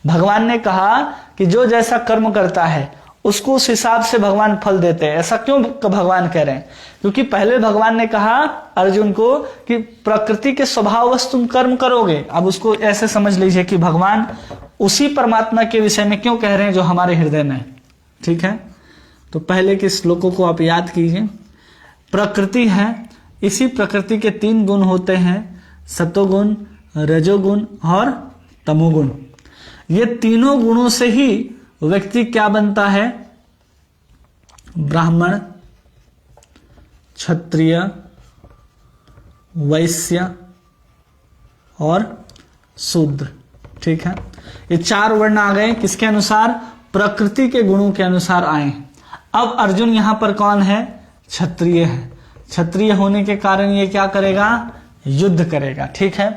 भगवान ने कहा कि जो जैसा कर्म करता है उसको उस हिसाब से भगवान फल देते हैं। ऐसा क्यों भगवान कह रहे हैं, क्योंकि पहले भगवान ने कहा अर्जुन को कि प्रकृति के स्वभाववश तुम कर्म करोगे। अब उसको ऐसे समझ लीजिए कि भगवान उसी परमात्मा के विषय में क्यों कह रहे हैं जो हमारे हृदय में है। ठीक है, तो पहले के श्लोकों को आप याद कीजिए। प्रकृति है, इसी प्रकृति के 3 गुण होते हैं, सतोगुण, रजोगुण और तमोगुण। ये तीनों गुणों से ही व्यक्ति क्या बनता है, ब्राह्मण, क्षत्रिय, वैश्य और शूद्र। ठीक है, ये 4 वर्ण आ गए, किसके अनुसार, प्रकृति के गुणों के अनुसार आए। अब अर्जुन यहां पर कौन है, क्षत्रिय है। क्षत्रिय होने के कारण ये क्या करेगा, युद्ध करेगा। ठीक है,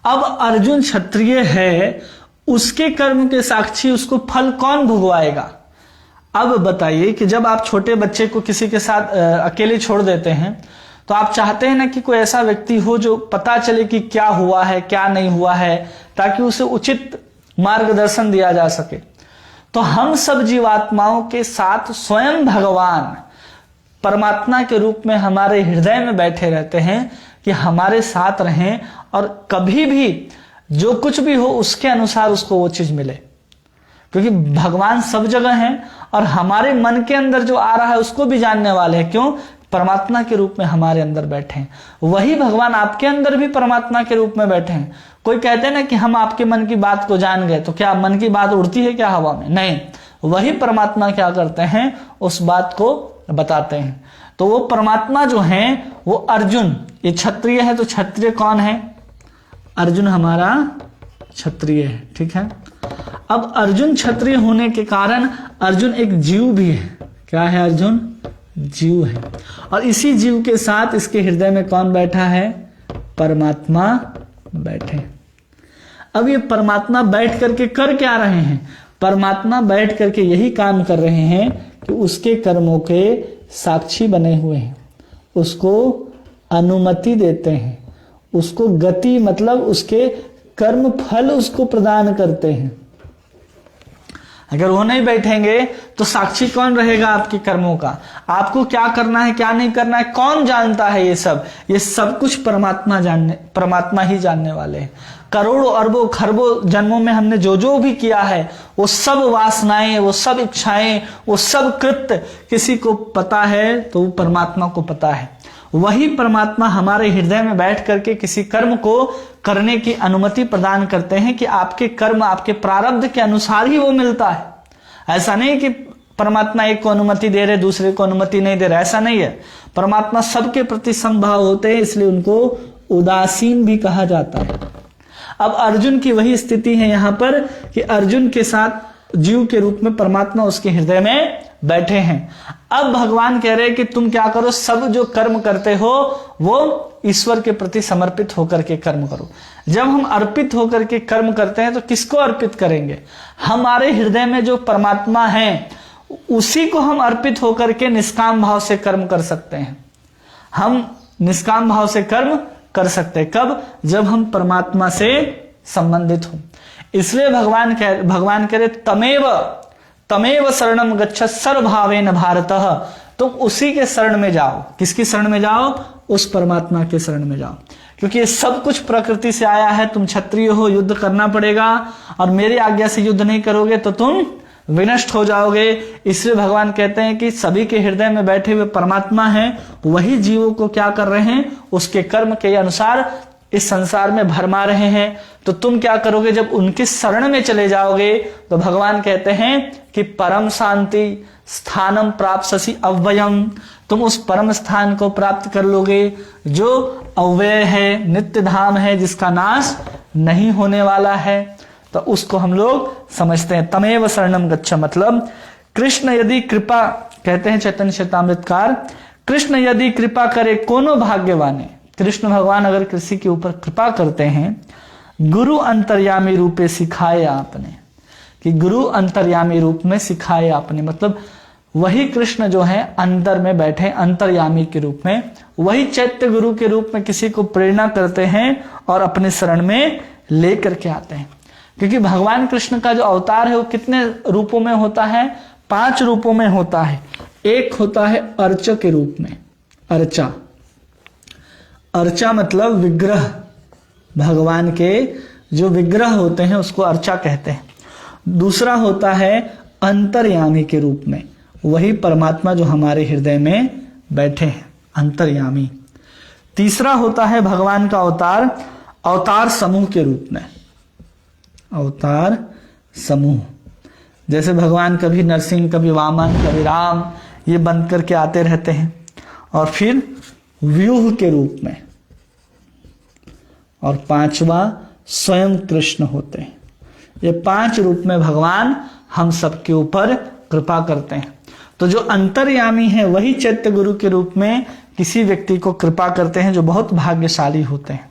अब अर्जुन क्षत्रिय है, उसके कर्म के साक्षी उसको फल कौन भुगवाएगा। अब बताइए कि जब आप छोटे बच्चे को किसी के साथ अकेले छोड़ देते हैं तो आप चाहते हैं ना कि कोई ऐसा व्यक्ति हो जो पता चले कि क्या हुआ है क्या नहीं हुआ है, ताकि उसे उचित मार्गदर्शन दिया जा सके। तो हम सब जीवात्माओं के साथ स्वयं भगवान परमात्मा के रूप में हमारे हृदय में बैठे रहते हैं कि हमारे साथ रहें और कभी भी जो कुछ भी हो उसके अनुसार उसको वो चीज मिले, क्योंकि भगवान सब जगह हैं और हमारे मन के अंदर जो आ रहा है उसको भी जानने वाले हैं। क्यों? परमात्मा के रूप में हमारे अंदर बैठे हैं। वही भगवान आपके अंदर भी परमात्मा के रूप में बैठे हैं। कोई कहते हैं ना कि हम आपके मन की बात को जान गए, तो क्या मन की बात उड़ती है क्या हवा में? नहीं, वही परमात्मा क्या करते हैं, उस बात को बताते हैं। तो वो परमात्मा जो है वो अर्जुन, ये क्षत्रिय है, तो क्षत्रिय कौन है? अर्जुन हमारा क्षत्रिय है, ठीक है। अब अर्जुन क्षत्रिय होने के कारण अर्जुन एक जीव भी है। क्या है? अर्जुन जीव है। और इसी जीव के साथ इसके हृदय में कौन बैठा है? परमात्मा बैठे। अब ये परमात्मा बैठ करके कर क्या रहे हैं? परमात्मा बैठ करके यही काम कर रहे हैं कि उसके कर्मों के साक्षी बने हुए हैं, उसको अनुमति देते हैं, उसको गति मतलब उसके कर्म फल उसको प्रदान करते हैं। अगर वो नहीं बैठेंगे तो साक्षी कौन रहेगा आपके कर्मों का? आपको क्या करना है क्या नहीं करना है कौन जानता है? ये सब कुछ परमात्मा ही जानने वाले हैं। करोड़ों अरबों खरबों जन्मों में हमने जो भी किया है वो सब वासनाएं, वो सब इच्छाएं, वो सब कृत्य किसी को पता है तो वो परमात्मा को पता है। वही परमात्मा हमारे हृदय में बैठ करके किसी कर्म को करने की अनुमति प्रदान करते हैं कि आपके कर्म आपके प्रारब्ध के अनुसार ही वो मिलता है। ऐसा नहीं कि परमात्मा एक को अनुमति दे रहे दूसरे को अनुमति नहीं दे रहे, ऐसा नहीं है। परमात्मा सबके प्रति समभाव होते हैं, इसलिए उनको उदासीन भी कहा जाता है। अब अर्जुन की वही स्थिति है यहाँ पर कि अर्जुन के साथ जीव के रूप में परमात्मा उसके हृदय में बैठे हैं। अब भगवान कह रहे हैं कि तुम क्या करो, सब जो कर्म करते हो वो ईश्वर के प्रति समर्पित होकर के कर्म करो। जब हम अर्पित होकर के कर्म करते हैं तो किसको अर्पित करेंगे? हमारे हृदय में जो परमात्मा है उसी को हम अर्पित होकर के निष्काम भाव से कर्म कर सकते हैं। हम निष्काम भाव से कर्म कर सकते हैं कब? जब हम परमात्मा से संबंधित हो। इसलिए भगवान कह रहे तमेव शरणम गच्छ सर्वभावेन भारतः, तुम उसी के शरण में जाओ। किसकी शरण में जाओ? उस परमात्मा के शरण में जाओ, क्योंकि ये सब कुछ प्रकृति से आया है। तुम क्षत्रिय हो, युद्ध करना पड़ेगा और मेरी आज्ञा से युद्ध नहीं करोगे तो तुम विनष्ट हो जाओगे। इसलिए भगवान कहते हैं कि सभी के हृदय में बैठे हुए परमात्मा हैं, वही जीवों को क्या कर रहे हैं? उसके कर्म के अनुसार इस संसार में भरमा रहे हैं। तो तुम क्या करोगे? जब उनके शरण में चले जाओगे तो भगवान कहते हैं कि परम शांति स्थानम प्राप्स्यसि अव्ययम, तुम उस परम स्थान को प्राप्त कर लोगे जो अव्यय है, नित्य धाम है, जिसका नाश नहीं होने वाला है। तो उसको हम लोग समझते हैं तमेव शरणम गच्छ, मतलब कृष्ण यदि कृपा, कहते हैं चैतन्य चरितामृतकार, कृष्ण यदि कृपा करे कोनो भाग्यवाने। कृष्ण भगवान अगर किसी के ऊपर कृपा करते हैं, गुरु अंतर्यामी रूपे सिखाए आपने, कि गुरु अंतर्यामी रूप में सिखाए आपने, मतलब वही कृष्ण जो है अंदर में बैठे अंतर्यामी के रूप में, वही चैत्य गुरु के रूप में किसी को प्रेरणा करते हैं और अपने शरण में लेकर के आते हैं। क्योंकि भगवान कृष्ण का जो अवतार है वो कितने रूपों में होता है? 5 रूपों में होता है। एक होता है अर्चा के रूप में, अर्चा, अर्चा मतलब विग्रह, भगवान के जो विग्रह होते हैं उसको अर्चा कहते हैं। दूसरा होता है अंतर्यामी के रूप में, वही परमात्मा जो हमारे हृदय में बैठे हैं, अंतर्यामी। तीसरा होता है भगवान का अवतार, अवतार समूह के रूप में, अवतार समूह। जैसे भगवान कभी नरसिंह, कभी वामन, कभी राम, ये बन करके आते रहते हैं। और फिर व्यूह के रूप में, और 5वां स्वयं कृष्ण होते हैं। ये 5 रूप में भगवान हम सबके ऊपर कृपा करते हैं। तो जो अंतर्यामी है वही चैत्य गुरु के रूप में किसी व्यक्ति को कृपा करते हैं जो बहुत भाग्यशाली होते हैं,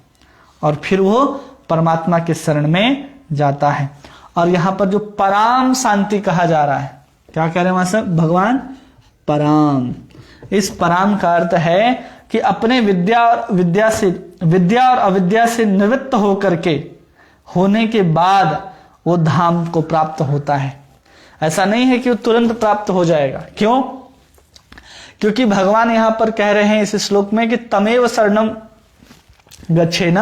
और फिर वो परमात्मा के शरण में जाता है। और यहां पर जो पराम शांति कहा जा रहा है, क्या कह रहे हैं वहां से भगवान? पराम। इस पराम का अर्थ है कि अपने विद्या और अविद्या से निवृत्त होकर के होने के बाद वो धाम को प्राप्त होता है। ऐसा नहीं है कि वो तुरंत प्राप्त हो जाएगा। क्यों? क्योंकि भगवान यहां पर कह रहे हैं इस श्लोक में कि तमेव शरणम गच्छेन,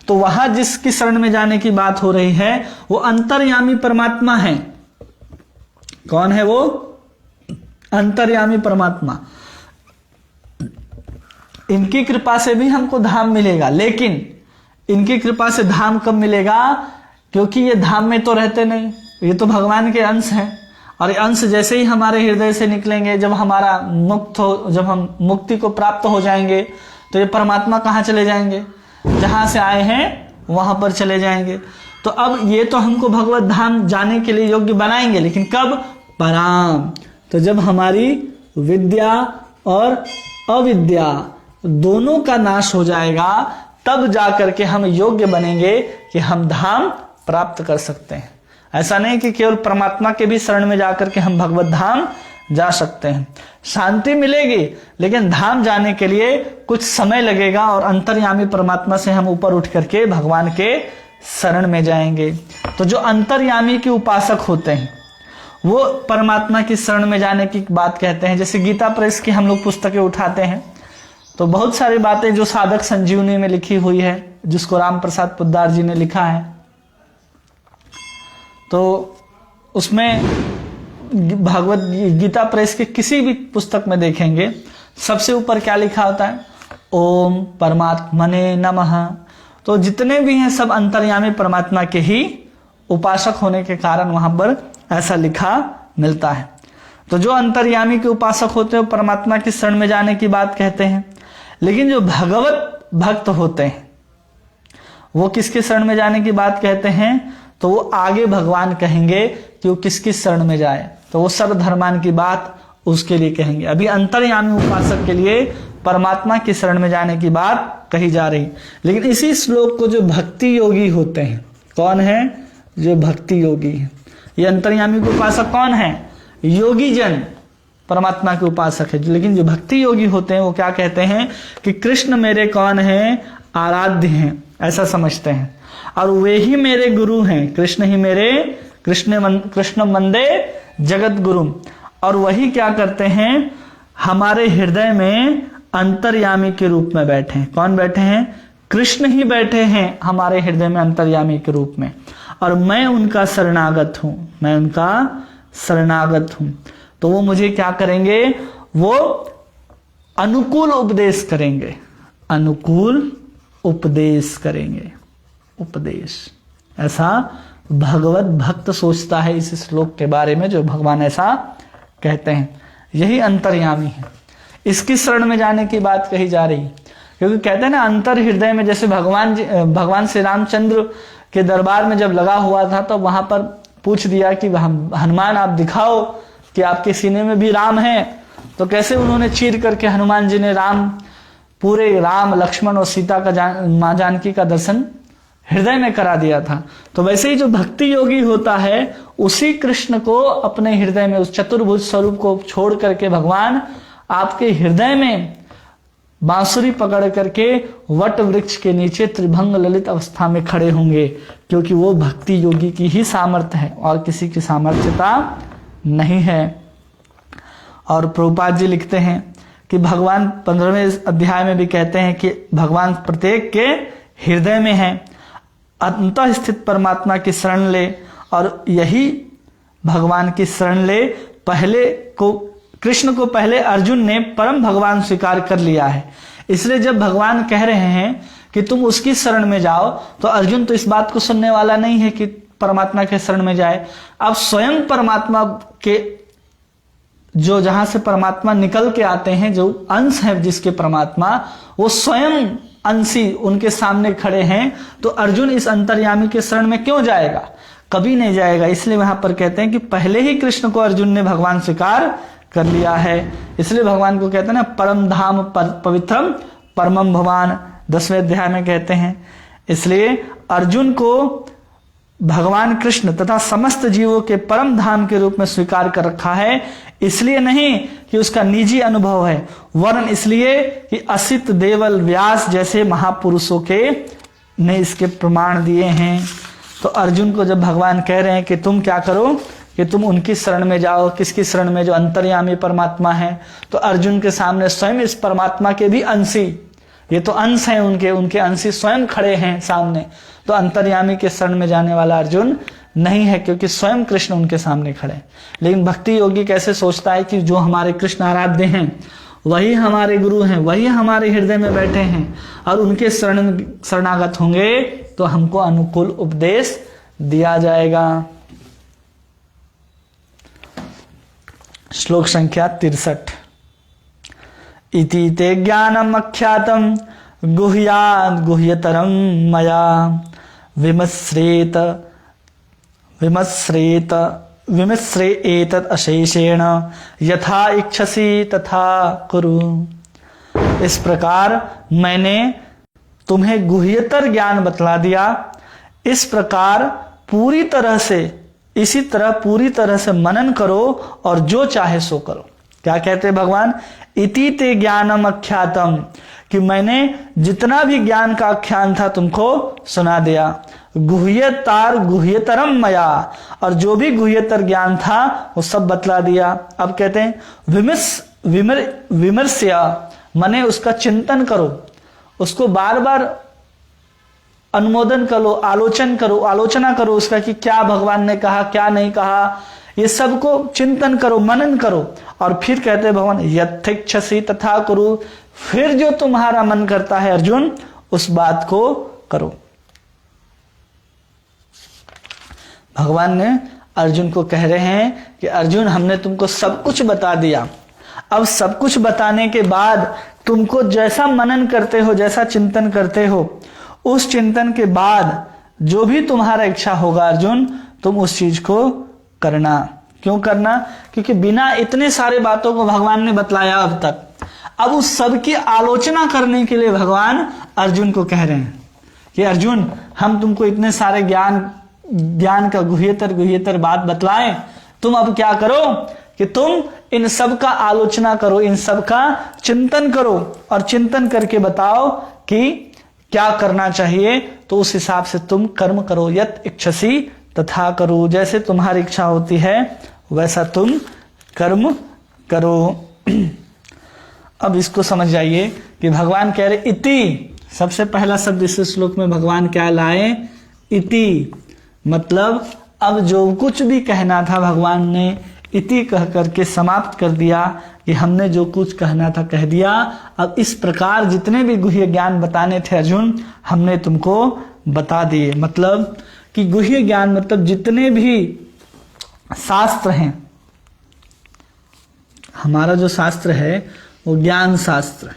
तो वहां जिसकी शरण में जाने की बात हो रही है वो अंतर्यामी परमात्मा है। कौन है वो? अंतर्यामी परमात्मा। इनकी कृपा से भी हमको धाम मिलेगा, लेकिन इनकी कृपा से धाम कब मिलेगा? क्योंकि ये धाम में तो रहते नहीं, ये तो भगवान के अंश हैं, और ये अंश जैसे ही हमारे हृदय से निकलेंगे, जब हम मुक्ति को प्राप्त हो जाएंगे, तो ये परमात्मा कहाँ चले जाएंगे? जहां से आए हैं वहां पर चले जाएंगे। तो अब ये तो हमको भगवत धाम जाने के लिए योग्य बनाएंगे, लेकिन कब? पराम। तो जब हमारी विद्या और अविद्या दोनों का नाश हो जाएगा, तब जाकर के हम योग्य बनेंगे कि हम धाम प्राप्त कर सकते हैं। ऐसा नहीं कि केवल परमात्मा के भी शरण में जाकर के हम भगवत धाम जा सकते हैं। शांति मिलेगी, लेकिन धाम जाने के लिए कुछ समय लगेगा, और अंतर्यामी परमात्मा से हम ऊपर उठ करके भगवान के शरण में जाएंगे। तो जो अंतर्यामी के उपासक होते हैं वो परमात्मा की शरण में जाने की बात कहते हैं। जैसे गीता प्रेस की हम लोग पुस्तकें उठाते हैं, तो बहुत सारी बातें जो साधक संजीवनी में लिखी हुई है, जिसको राम प्रसाद पोद्दार जी ने लिखा है, तो उसमें भगवत गीता प्रेस के किसी भी पुस्तक में देखेंगे सबसे ऊपर क्या लिखा होता है? ओम परमात्मने नमः। तो जितने भी हैं सब अंतर्यामी परमात्मा के ही उपासक होने के कारण वहां पर ऐसा लिखा मिलता है। तो जो अंतर्यामी के उपासक होते हैं वो परमात्मा की शरण में जाने की बात कहते हैं, लेकिन जो भगवत भक्त होते हैं वो किसके शरण में जाने की बात कहते हैं? तो वो आगे भगवान कहेंगे कि वो किसकी शरण में जाए, तो वो सर्वधर्मान की बात उसके लिए कहेंगे। अभी अंतर्यामी उपासक के लिए परमात्मा की शरण में जाने की बात कही जा रही, लेकिन इसी श्लोक को जो भक्ति योगी होते हैं, कौन है? जो भक्ति योगी है। ये अंतर्यामी के उपासक कौन है? योगी जन परमात्मा के उपासक है। लेकिन जो भक्ति योगी होते हैं वो क्या कहते हैं कि कृष्ण मेरे कौन है? आराध्य हैं, ऐसा समझते हैं, और वे ही मेरे गुरु हैं। कृष्ण ही मेरे कृष्ण वंदे जगत गुरु। और वही क्या करते हैं? हमारे हृदय में अंतर्यामी के रूप में बैठे हैं। कौन बैठे हैं? कृष्ण ही बैठे हैं हमारे हृदय में अंतर्यामी के रूप में, और मैं उनका शरणागत हूं, मैं उनका शरणागत हूं। तो वो मुझे क्या करेंगे? वो अनुकूल उपदेश करेंगे, अनुकूल उपदेश करेंगे। उपदेश, ऐसा भगवत भक्त सोचता है इस श्लोक के बारे में, जो भगवान ऐसा कहते हैं। यही अंतर्यामी है, इसकी शरण में जाने की बात कही जा रही, क्योंकि कहते हैं ना अंतर हृदय में, जैसे भगवान श्री रामचंद्र के दरबार में जब लगा हुआ था तो वहां पर पूछ दिया कि हनुमान आप दिखाओ कि आपके सीने में भी राम है। तो कैसे उन्होंने चीर करके हनुमान जी ने पूरे राम लक्ष्मण और सीता का मां जानकी का दर्शन हृदय में करा दिया था। तो वैसे ही जो भक्ति योगी होता है उसी कृष्ण को अपने हृदय में, उस चतुर्भुज स्वरूप को छोड़ करके भगवान आपके हृदय में बांसुरी पकड़ करके वट वृक्ष के नीचे त्रिभंग ललित अवस्था में खड़े होंगे, क्योंकि वो भक्ति योगी की ही सामर्थ्य है और किसी की सामर्थ्यता नहीं है। और प्रभुपाद जी लिखते हैं कि भगवान 15वें अध्याय में भी कहते हैं कि भगवान प्रत्येक के हृदय में है। अंतः स्थित परमात्मा की शरण ले, और यही भगवान की शरण ले। कृष्ण को पहले अर्जुन ने परम भगवान स्वीकार कर लिया है, इसलिए जब भगवान कह रहे हैं कि तुम उसकी शरण में जाओ, तो अर्जुन तो इस बात को सुनने वाला नहीं है कि परमात्मा के शरण में जाए। अब स्वयं परमात्मा के जो जहां से परमात्मा निकल के आते हैं, जो अंश है जिसके परमात्मा, वो स्वयं अंशी उनके सामने खड़े हैं, तो अर्जुन इस अंतर्यामी के शरण में क्यों जाएगा? कभी नहीं जाएगा। इसलिए वहां पर कहते हैं कि पहले ही कृष्ण को अर्जुन ने भगवान स्वीकार कर लिया है। इसलिए भगवान को कहते हैं ना परम धाम पवित्रम परमम भवान, 10वें अध्याय में कहते हैं। इसलिए अर्जुन को भगवान कृष्ण तथा समस्त जीवों के परम धाम के रूप में स्वीकार कर रखा है, इसलिए नहीं कि उसका निजी अनुभव है, वरन इसलिए कि असित देवल व्यास जैसे महापुरुषों के ने इसके प्रमाण दिए हैं। तो अर्जुन को जब भगवान कह रहे हैं कि तुम क्या करो कि तुम उनकी शरण में जाओ, किसकी शरण में? जो अंतर्यामी परमात्मा है। तो अर्जुन के सामने स्वयं इस परमात्मा के भी अंशी, ये तो अंश हैं उनके अंशी स्वयं खड़े हैं सामने। तो अंतर्यामी के शरण में जाने वाला अर्जुन नहीं है, क्योंकि स्वयं कृष्ण उनके सामने खड़े हैं। लेकिन भक्ति योगी कैसे सोचता है कि जो हमारे कृष्ण आराध्य हैं वही हमारे गुरु हैं, वही हमारे हृदय में बैठे हैं और उनके शरणागत होंगे तो हमको अनुकूल उपदेश दिया जाएगा। श्लोक संख्या 63। इति ते ज्ञानम अख्यातम गुह्यात् गुह्यतरम मया विमस्रेत अशेषेण यथा इच्छसि तथा कुरु। इस प्रकार मैंने तुम्हें गुह्यतर ज्ञान बतला दिया, इस प्रकार पूरी तरह से इसी तरह पूरी तरह से मनन करो और जो चाहे सो करो। क्या कहते भगवान? इति ते ज्ञानम अख्यातम, कि मैंने जितना भी ज्ञान का आख्यान था तुमको सुना दिया। गुह्यतरम मया, और जो भी गुह्यतर ज्ञान था वो सब बतला दिया। अब कहते हैं विमर्श्य, माने उसका चिंतन करो, उसको बार बार अनुमोदन करो, आलोचना करो उसका कि क्या भगवान ने कहा, क्या नहीं कहा, ये सबको चिंतन करो, मनन करो। और फिर कहते भगवान यथेच्छसि तथा कुरु, फिर जो तुम्हारा मन करता है अर्जुन उस बात को करो। भगवान ने अर्जुन को कह रहे हैं कि अर्जुन हमने तुमको सब कुछ बता दिया, अब सब कुछ बताने के बाद तुमको जैसा मनन करते हो, जैसा चिंतन करते हो, उस चिंतन के बाद जो भी तुम्हारा इच्छा होगा अर्जुन तुम उस चीज को करना। क्यों करना? क्योंकि बिना इतने सारे बातों को भगवान ने बतलाया अब तक, अब उस सब की आलोचना करने के लिए भगवान अर्जुन को कह रहे हैं कि अर्जुन हम तुमको इतने सारे ज्ञान का गुह्यतर बात बतलाएं, तुम अब क्या करो कि तुम इन सब का आलोचना करो, इन सब का चिंतन करो और चिंतन करके बताओ कि क्या करना चाहिए, तो उस हिसाब से तुम कर्म करो। यत इच्छसि तथा करो, जैसे तुम्हारी इच्छा होती है वैसा तुम कर्म करो। अब इसको समझ जाइए कि भगवान कह रहे इति, सबसे पहला शब्द इस श्लोक में भगवान क्या लाए? इति, मतलब अब जो कुछ भी कहना था भगवान ने इति कह करके समाप्त कर दिया कि हमने जो कुछ कहना था कह दिया। अब इस प्रकार जितने भी गुह्य ज्ञान बताने थे अर्जुन हमने तुमको बता दिए। मतलब कि गुह्य ज्ञान मतलब जितने भी शास्त्र हैं, हमारा जो शास्त्र है वो ज्ञान शास्त्र।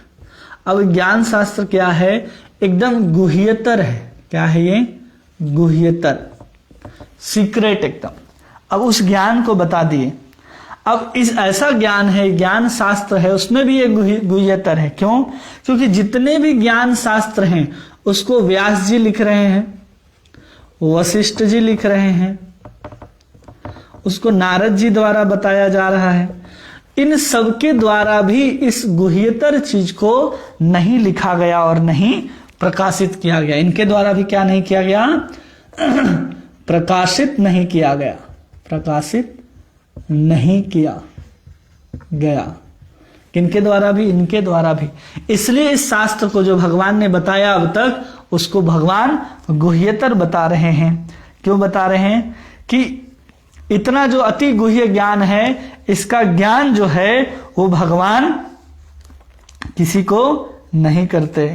अब ज्ञान शास्त्र क्या है? एकदम गुह्यतर है। क्या है ये? गुह्यतर, सीक्रेट एकदम। अब उस ज्ञान को बता दिए। अब इस ऐसा ज्ञान है, ज्ञान शास्त्र है, उसमें भी ये गुह्यतर है। क्यों? क्योंकि जितने भी ज्ञान शास्त्र हैं उसको व्यास जी लिख रहे हैं, वशिष्ठ जी लिख रहे हैं, उसको नारद जी द्वारा बताया जा रहा है। इन सबके द्वारा भी इस गुह्यतर चीज को नहीं लिखा गया और नहीं प्रकाशित किया गया। इनके द्वारा भी क्या नहीं किया गया? प्रकाशित नहीं किया गया, प्रकाशित नहीं किया गया। किनके द्वारा भी? इनके द्वारा भी। इसलिए इस शास्त्र को जो भगवान ने बताया अब तक उसको भगवान गुह्यतर बता रहे हैं। क्यों बता रहे हैं? कि इतना जो अति गुह्य ज्ञान है, इसका ज्ञान जो है वो भगवान किसी को नहीं करते।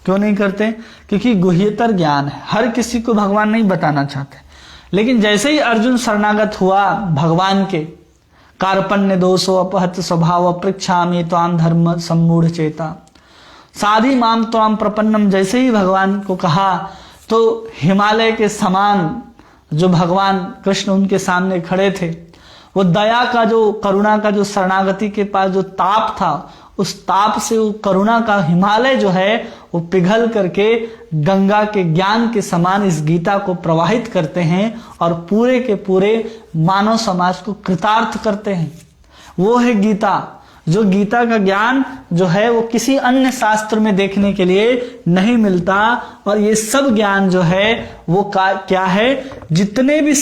क्यों नहीं करते? क्योंकि गुह्यतर ज्ञान है, हर किसी को भगवान नहीं बताना चाहते। लेकिन जैसे ही अर्जुन शरणागत हुआ भगवान के, कार्पण्य दोषो अपहत स्वभाव पृच्छामि त्वाम धर्म सम्मूढ़ चेता साधि माम त्वाम प्रपन्नम, जैसे ही भगवान को कहा तो हिमालय के समान जो भगवान कृष्ण उनके सामने खड़े थे, वो दया का जो, करुणा का जो शरणागति के पास जो ताप था, उस ताप से वो करुणा का हिमालय जो है वो पिघल करके गंगा के ज्ञान के समान इस गीता को प्रवाहित करते हैं और पूरे के पूरे मानव समाज को कृतार्थ करते हैं। वो है गीता जो गीता का ज्ञान जो है वो किसी अन्य शास्त्र में देखने के लिए नहीं मिलता। और ये सब ज्ञान जो है वो क्या है, जितने भी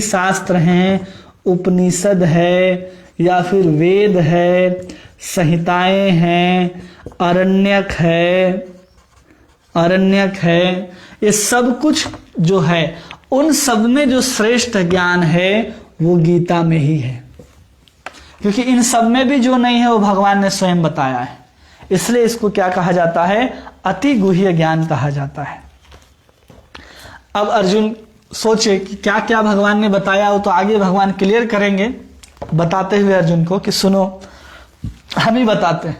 शास्त्र हैं, उपनिषद है या फिर वेद है, संहिताएं हैं, अरण्यक है, ये सब कुछ जो है उन सब में जो श्रेष्ठ ज्ञान है वो गीता में ही है, क्योंकि इन सब में भी जो नहीं है वो भगवान ने स्वयं बताया है। इसलिए इसको क्या कहा जाता है, अति गुह्य ज्ञान कहा जाता है। अब अर्जुन सोचे कि क्या क्या भगवान ने बताया हो, तो आगे भगवान क्लियर करेंगे, बताते हुए अर्जुन को कि सुनो हम ही बताते हैं।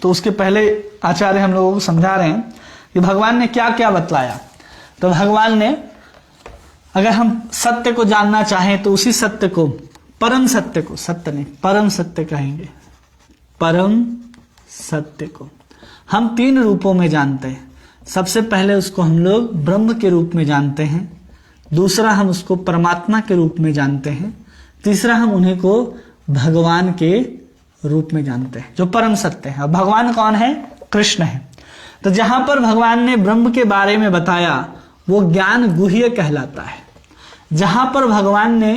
तो उसके पहले आचार्य हम लोगों को समझा रहे हैं कि भगवान ने क्या क्या बतलाया। तो भगवान ने, अगर हम सत्य को जानना चाहें तो उसी सत्य को, परम सत्य को, सत्य नहीं परम सत्य कहेंगे, परम सत्य को हम 3 रूपों में जानते हैं। सबसे पहले उसको हम लोग ब्रह्म के रूप में जानते हैं, दूसरा हम उसको परमात्मा के रूप में जानते हैं, तीसरा हम उन्हीं को भगवान के रूप में जानते हैं, जो परम सत्य है। और भगवान कौन है, कृष्ण है। तो जहां पर भगवान ने ब्रह्म के बारे में बताया वो ज्ञान गुह्य कहलाता है, जहां पर भगवान ने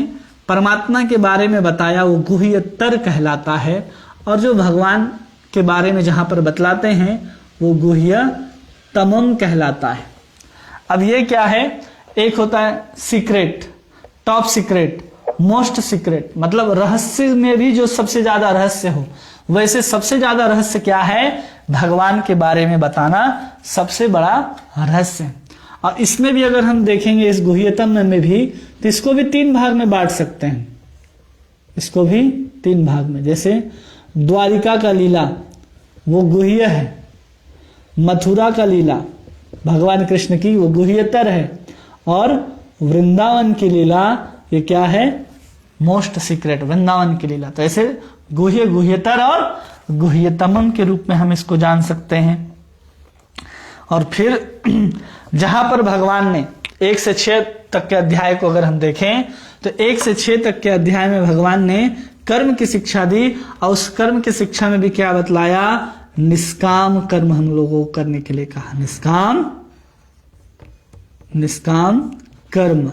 परमात्मा के बारे में बताया वो गुह्यतर कहलाता है, और जो भगवान के बारे में जहां पर बतलाते हैं वो गुह्यतमम कहलाता है। अब ये क्या है, एक होता है secret, top secret, most secret, मतलब रहस्य में भी जो सबसे ज्यादा रहस्य हो, वैसे सबसे ज्यादा रहस्य क्या है, भगवान के बारे में बताना सबसे बड़ा रहस्य। और इसमें भी अगर हम देखेंगे इस गुह्यतम में भी, तो इसको भी 3 भाग में बांट सकते हैं, इसको भी 3 भाग में। जैसे द्वारिका का लीला वो गुह्य है, मथुरा का लीला भगवान कृष्ण की वो गुह्यतर है, और वृंदावन की लीला ये क्या है, मोस्ट सीक्रेट, वृंदावन की लीला। तो ऐसे गुह्य, गुह्यतर और गुह्यतमम के रूप में हम इसको जान सकते हैं। और फिर जहां पर भगवान ने 1 से 6 तक के अध्याय को अगर हम देखें, तो 1 से 6 तक के अध्याय में भगवान ने कर्म की शिक्षा दी, और उस कर्म की शिक्षा में भी क्या बतलाया, निष्काम कर्म हम लोगों को करने के लिए कहा, निष्काम कर्म।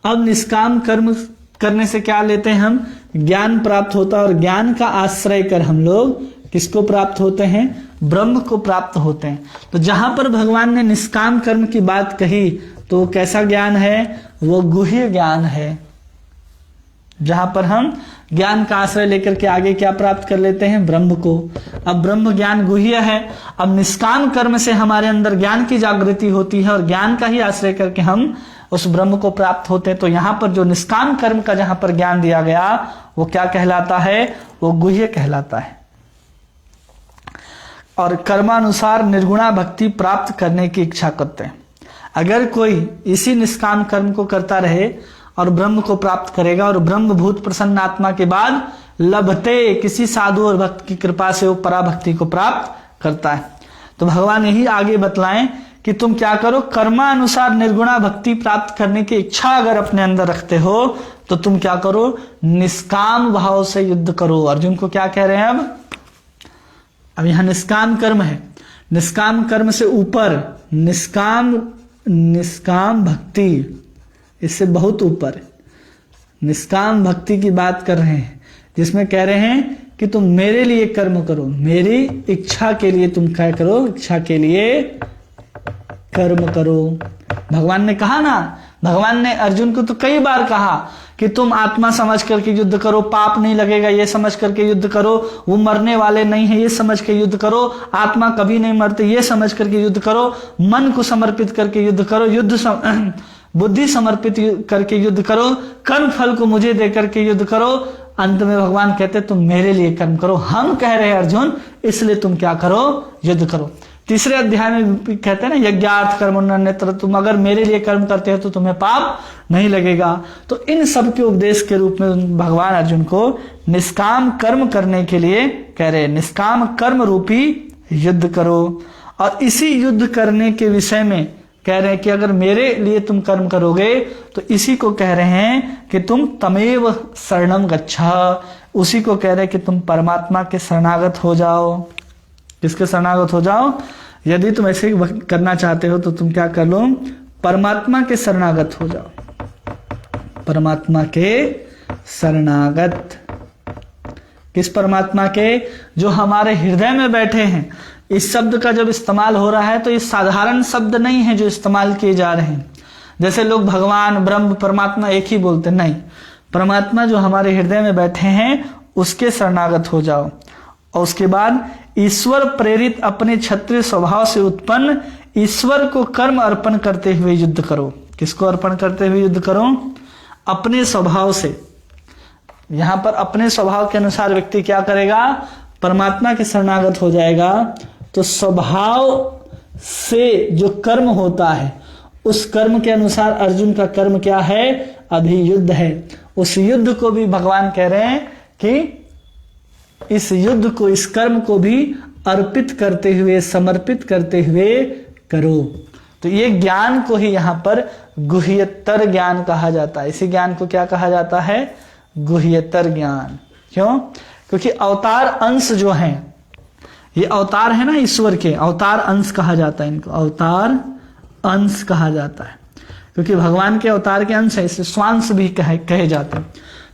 अब निष्काम कर्म करने से क्या लेते हैं हम, ज्ञान प्राप्त होता है, और ज्ञान का आश्रय कर हम लोग किसको प्राप्त होते हैं, ब्रह्म को प्राप्त होते हैं। तो जहां पर भगवान ने निष्काम कर्म की बात कही तो कैसा ज्ञान है, वो गुह्य ज्ञान है, जहां पर हम ज्ञान का आश्रय लेकर के आगे क्या प्राप्त कर लेते हैं, ब्रह्म को। अब ब्रह्म ज्ञान गुह्य है, अब निष्काम कर्म से हमारे अंदर ज्ञान की जागृति होती है, और ज्ञान का ही आश्रय करके हम उस ब्रह्म को प्राप्त होते हैं। तो यहां पर जो निष्काम कर्म का जहां पर ज्ञान दिया गया वो क्या कहलाता है, वो गुह्य कहलाता है। और कर्मानुसार निर्गुणा भक्ति प्राप्त करने की इच्छा करते हैं। अगर कोई इसी निष्काम कर्म को करता रहे और ब्रह्म को प्राप्त करेगा, और ब्रह्म भूत प्रसन्न आत्मा के बाद लभते, किसी साधु और भक्त की कृपा से वो पराभक्ति को प्राप्त करता है। तो भगवान यही आगे बतलाएं कि तुम क्या करो, कर्मानुसार निर्गुणा भक्ति प्राप्त करने की इच्छा अगर अपने अंदर रखते हो तो तुम क्या करो, निष्काम भाव से युद्ध करो। अर्जुन को क्या कह रहे हैं, अब यहां निष्काम कर्म है, निष्काम कर्म से ऊपर निष्काम भक्ति, इससे बहुत ऊपर निष्काम भक्ति की बात कर रहे हैं, जिसमें कह रहे हैं कि तुम मेरे लिए कर्म करो, मेरी इच्छा के लिए तुम क्या करो, इच्छा के लिए कर्म करो। भगवान ने कहा ना, भगवान ने अर्जुन को तो कई बार कहा कि तुम आत्मा समझ करके युद्ध करो, पाप नहीं लगेगा ये समझ करके युद्ध करो, वो मरने वाले नहीं है ये समझ के युद्ध करो, आत्मा कभी नहीं मरते ये समझ करके युद्ध करो, मन को समर्पित करके युद्ध करो, बुद्धि समर्पित करके युद्ध करो, कर्म फल को मुझे दे करके युद्ध करो। अंत में भगवान कहते तुम मेरे लिए कर्म करो। हम कह रहे हैं अर्जुन, इसलिए तुम क्या करो, युद्ध करो। तीसरे अध्याय में कहते हैं ना, यज्ञार्थ कर्मण्यत्र, तुम अगर मेरे लिए कर्म करते हो तो तुम्हें पाप नहीं लगेगा। तो इन सब के उपदेश के रूप में भगवान अर्जुन को निष्काम कर्म करने के लिए कह रहे हैं, निष्काम कर्म रूपी युद्ध करो। और इसी युद्ध करने के विषय में कह रहे हैं कि अगर मेरे लिए तुम कर्म करोगे तो इसी को कह रहे हैं कि तुम तमेव शरणम गच्छा, उसी को कह रहे कि तुम परमात्मा के शरणागत हो जाओ। किसके शरणागत हो जाओ? यदि तुम ऐसे करना चाहते हो तो तुम क्या कर लो, परमात्मा के शरणागत हो जाओ। परमात्मा के शरणागत। किस परमात्मा के? जो हमारे हृदय में बैठे हैं। इस शब्द का जब इस्तेमाल हो रहा है तो ये साधारण शब्द नहीं है जो इस्तेमाल किए जा रहे हैं। जैसे लोग भगवान, ब्रह्म, परमात्मा एक ही बोलते, नहीं। परमात्मा जो हमारे हृदय में बैठे हैं उसके शरणागत हो जाओ। और उसके बाद ईश्वर प्रेरित अपने क्षत्रिय स्वभाव से उत्पन्न ईश्वर को कर्म अर्पण करते हुए युद्ध करो। किसको अर्पण करते हुए युद्ध करो? अपने स्वभाव से। यहां पर अपने स्वभाव के अनुसार व्यक्ति क्या करेगा? परमात्मा के शरणागत हो जाएगा। तो स्वभाव से जो कर्म होता है उस कर्म के अनुसार अर्जुन का कर्म क्या है? अभी युद्ध है। उस युद्ध को भी भगवान कह रहे हैं कि इस युद्ध को, इस कर्म को भी अर्पित करते हुए, समर्पित करते हुए करो। तो ये ज्ञान को ही यहां पर गुह्यतर ज्ञान कहा जाता है। इसी ज्ञान को क्या कहा जाता है? गुह्यतर ज्ञान। क्यों? क्योंकि अवतार अंश जो हैं, ये अवतार है ना ईश्वर के, अवतार अंश कहा जाता है इनको, अवतार अंश कहा जाता है। क्योंकि भगवान के अवतार के अंश है, इसे स्वांश भी कहे जाते हैं।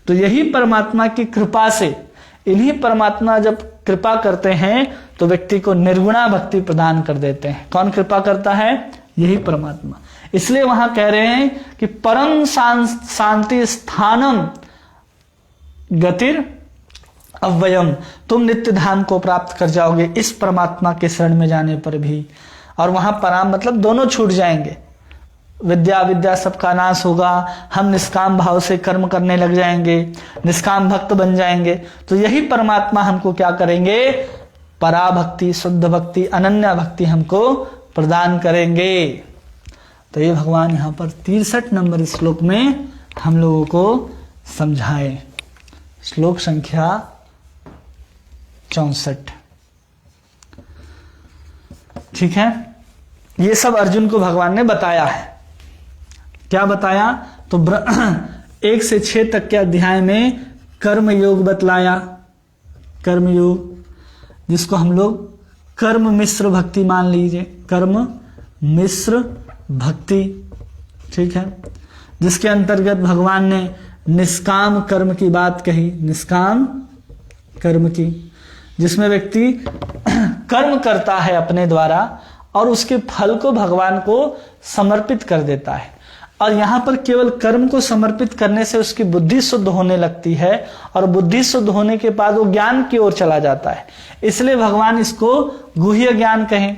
तो यही परमात्मा की कृपा से, इन्हीं परमात्मा जब कृपा करते हैं तो व्यक्ति को निर्गुणा भक्ति प्रदान कर देते हैं। कौन कृपा करता है? यही परमात्मा। इसलिए वहां कह रहे हैं कि परम शांति स्थानम गतिर अव्ययम, तुम नित्य धाम को प्राप्त कर जाओगे इस परमात्मा के शरण में जाने पर भी। और वहां पराम मतलब दोनों छूट जाएंगे। विद्या विद्या सबका नाश होगा, हम निष्काम भाव से कर्म करने लग जाएंगे, निष्काम भक्त बन जाएंगे। तो यही परमात्मा हमको क्या करेंगे? पराभक्ति, शुद्ध भक्ति, अनन्या भक्ति हमको प्रदान करेंगे। तो ये भगवान यहाँ पर 63 नंबर श्लोक में हम लोगों को समझाए। श्लोक संख्या 64। ठीक है, ये सब अर्जुन को भगवान ने बताया है। क्या बताया? तो 1 से 6 तक के अध्याय में कर्म योग बतलाया। कर्म योग जिसको हम लोग कर्म मिश्र भक्ति मान लीजिए, कर्म मिश्र भक्ति। ठीक है, जिसके अंतर्गत भगवान ने निष्काम कर्म की बात कही, निष्काम कर्म की, जिसमें व्यक्ति कर्म करता है अपने द्वारा और उसके फल को भगवान को समर्पित कर देता है। और यहां पर केवल कर्म को समर्पित करने से उसकी बुद्धि शुद्ध होने लगती है और बुद्धि शुद्ध होने के बाद वो ज्ञान की ओर चला जाता है। इसलिए भगवान इसको गुह्य ज्ञान कहे।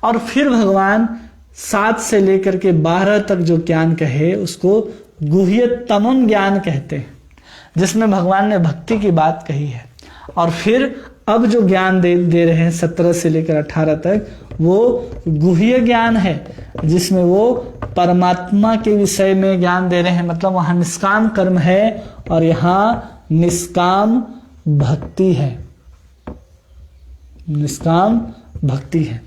और फिर भगवान 7 से लेकर के 12 तक जो ज्ञान कहे उसको गुह्यतमम ज्ञान कहते हैं, जिसमें भगवान ने भक्ति की बात कही है। और फिर अब जो ज्ञान दे रहे हैं 17 से लेकर 18 तक, वो गुह्य ज्ञान है, जिसमें वो परमात्मा के विषय में ज्ञान दे रहे हैं। मतलब वहां निष्काम कर्म है और यहां निष्काम भक्ति है, निष्काम भक्ति है।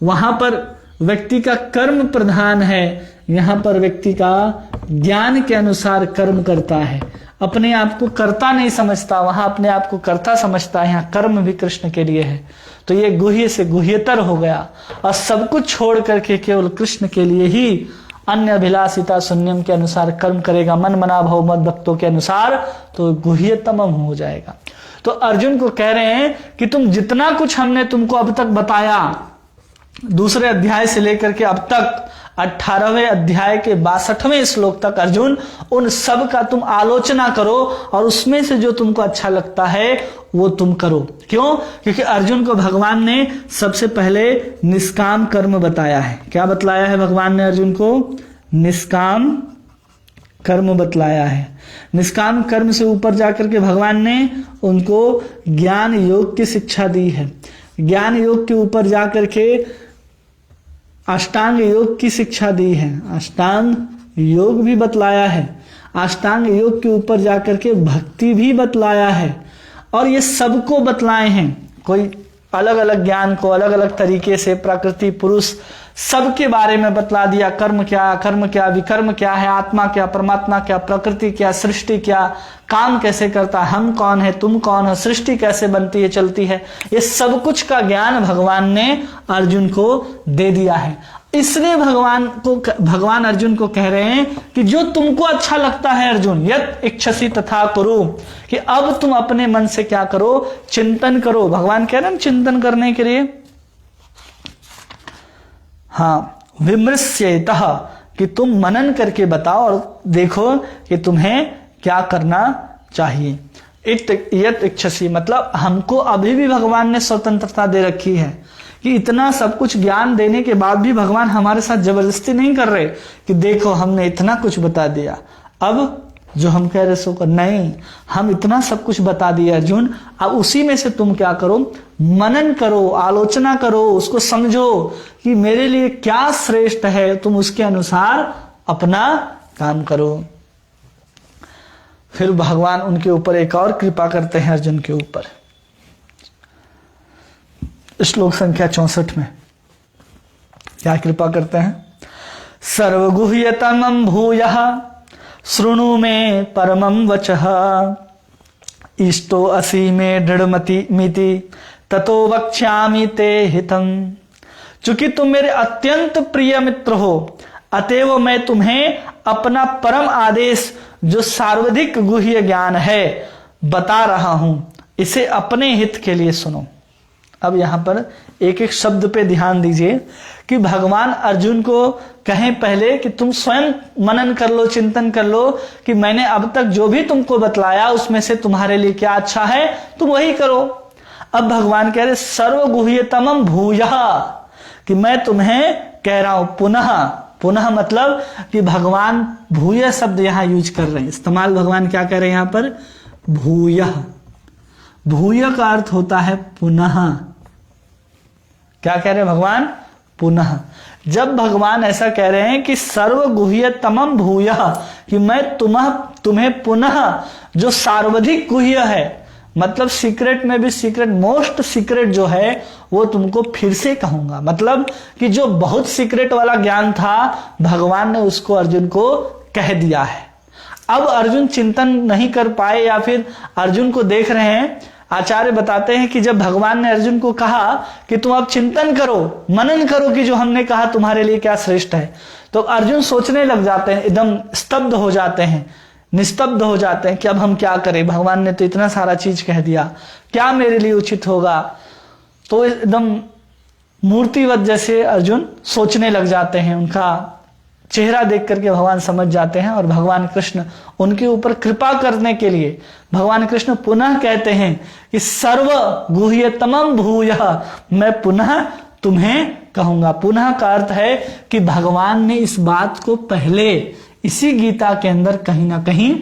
वहां पर व्यक्ति का कर्म प्रधान है, यहां पर व्यक्ति का ज्ञान के अनुसार कर्म करता है। अपने आप को कर्ता नहीं समझता, वहां अपने आप को कर्ता समझता है। यहाँ कर्म भी कृष्ण के लिए है। तो ये गुह्य से गुह्यतर हो गया और सब कुछ छोड़ करके केवल कृष्ण के लिए ही अन्य अभिलाषिता शून्यम के अनुसार कर्म करेगा, मन मना भव मद भक्तों के अनुसार, तो गुह्यतम हो जाएगा। तो अर्जुन को कह रहे हैं कि तुम जितना कुछ हमने तुमको अब तक बताया, दूसरे अध्याय से लेकर के अब तक 18वें अध्याय के 62वें श्लोक तक, अर्जुन उन सब का तुम आलोचना करो और उसमें से जो तुमको अच्छा लगता है वो तुम करो। क्यों? क्योंकि अर्जुन को भगवान ने सबसे पहले निष्काम कर्म बताया है। क्या बतलाया है भगवान ने अर्जुन को? निष्काम कर्म बतलाया है। निष्काम कर्म से ऊपर जाकर के भगवान ने उनको ज्ञान योग की शिक्षा दी है। ज्ञान योग के ऊपर जाकर के अष्टांग योग की शिक्षा दी है, अष्टांग योग भी बतलाया है। अष्टांग योग के ऊपर जाकर के भक्ति भी बतलाया है। और ये सबको बतलाए हैं। कोई अलग अलग ज्ञान को अलग अलग तरीके से प्रकृति, पुरुष, सबके बारे में बतला दिया, कर्म क्या, विकर्म क्या है, आत्मा क्या, परमात्मा क्या, प्रकृति क्या, सृष्टि क्या, काम कैसे करता है, हम कौन है, तुम कौन हो, सृष्टि कैसे बनती है, चलती है, ये सब कुछ का ज्ञान भगवान ने अर्जुन को दे दिया है। इसलिए भगवान अर्जुन को कह रहे हैं कि जो तुमको अच्छा लगता है अर्जुन, यत् इच्छसि तथा कुरु, कि अब तुम अपने मन से क्या करो, चिंतन करो। भगवान कह रहे हैं चिंतन करने के लिए, हाँ, विमृश्येतः, कि तुम मनन करके बताओ और देखो कि तुम्हें क्या करना चाहिए। यत् इच्छसि मतलब हमको अभी भी भगवान ने स्वतंत्रता दे रखी है कि इतना सब कुछ ज्ञान देने के बाद भी भगवान हमारे साथ जबरदस्ती नहीं कर रहे कि देखो हमने इतना कुछ बता दिया, अब जो हम कह रहे सो कर, नहीं, हम इतना सब कुछ बता दिया अर्जुन, अब उसी में से तुम क्या करो, मनन करो, आलोचना करो, उसको समझो कि मेरे लिए क्या श्रेष्ठ है, तुम उसके अनुसार अपना काम करो। फिर भगवान उनके ऊपर एक और कृपा करते हैं अर्जुन के ऊपर, श्लोक संख्या 64 में क्या कृपा करते हैं, सर्वगुह्यतमं भूयः शृणु मे परमं वचः, इष्टो असि मे दृढ़मति मिति ततो वक्ष्यामि ते हितम्। चूंकि तुम मेरे अत्यंत प्रिय मित्र हो, अतएव मैं तुम्हें अपना परम आदेश जो सर्वाधिक गुह्य ज्ञान है बता रहा हूं, इसे अपने हित के लिए सुनो। अब यहां पर एक एक शब्द पे ध्यान दीजिए कि भगवान अर्जुन को कहें पहले कि तुम स्वयं मनन कर लो, चिंतन कर लो कि मैंने अब तक जो भी तुमको बतलाया उसमें से तुम्हारे लिए क्या अच्छा है तुम वही करो। अब भगवान कह रहे सर्वगुह्यतमं भूयः, कि मैं तुम्हें कह रहा हूं पुनः मतलब कि भगवान भूय शब्द यहां यूज कर रहे हैं, इस्तेमाल भगवान क्या कह रहे हैं यहां पर, भूयः। भूय का अर्थ होता है पुनः। क्या कह रहे हैं भगवान, पुनः। जब भगवान ऐसा कह रहे हैं कि सर्वगुह्यतमं भूयः, कि मैं तुम्हें पुनः जो सर्वाधिक गुह्य है, मतलब सीक्रेट में भी सीक्रेट, मोस्ट सीक्रेट जो है वो तुमको फिर से कहूंगा। मतलब कि जो बहुत सीक्रेट वाला ज्ञान था भगवान ने उसको अर्जुन को कह दिया है। अब अर्जुन चिंतन नहीं कर पाए या फिर अर्जुन को देख रहे हैं, आचार्य बताते हैं कि जब भगवान ने अर्जुन को कहा कि तुम अब चिंतन करो, मनन करो कि जो हमने कहा तुम्हारे लिए क्या श्रेष्ठ है, तो अर्जुन सोचने लग जाते हैं, एकदम स्तब्ध हो जाते हैं, निस्तब्ध हो जाते हैं कि अब हम क्या करें, भगवान ने तो इतना सारा चीज कह दिया, क्या मेरे लिए उचित होगा। तो एकदम मूर्तिवत जैसे अर्जुन सोचने लग जाते हैं, उनका चेहरा देख करके भगवान समझ जाते हैं और भगवान कृष्ण उनके ऊपर कृपा करने के लिए भगवान कृष्ण पुनः कहते हैं कि सर्व गुह्यतमं भूयः, मैं पुनः तुम्हें कहूंगा। पुनः का अर्थ है कि भगवान ने इस बात को पहले इसी गीता के अंदर कहीं ना कहीं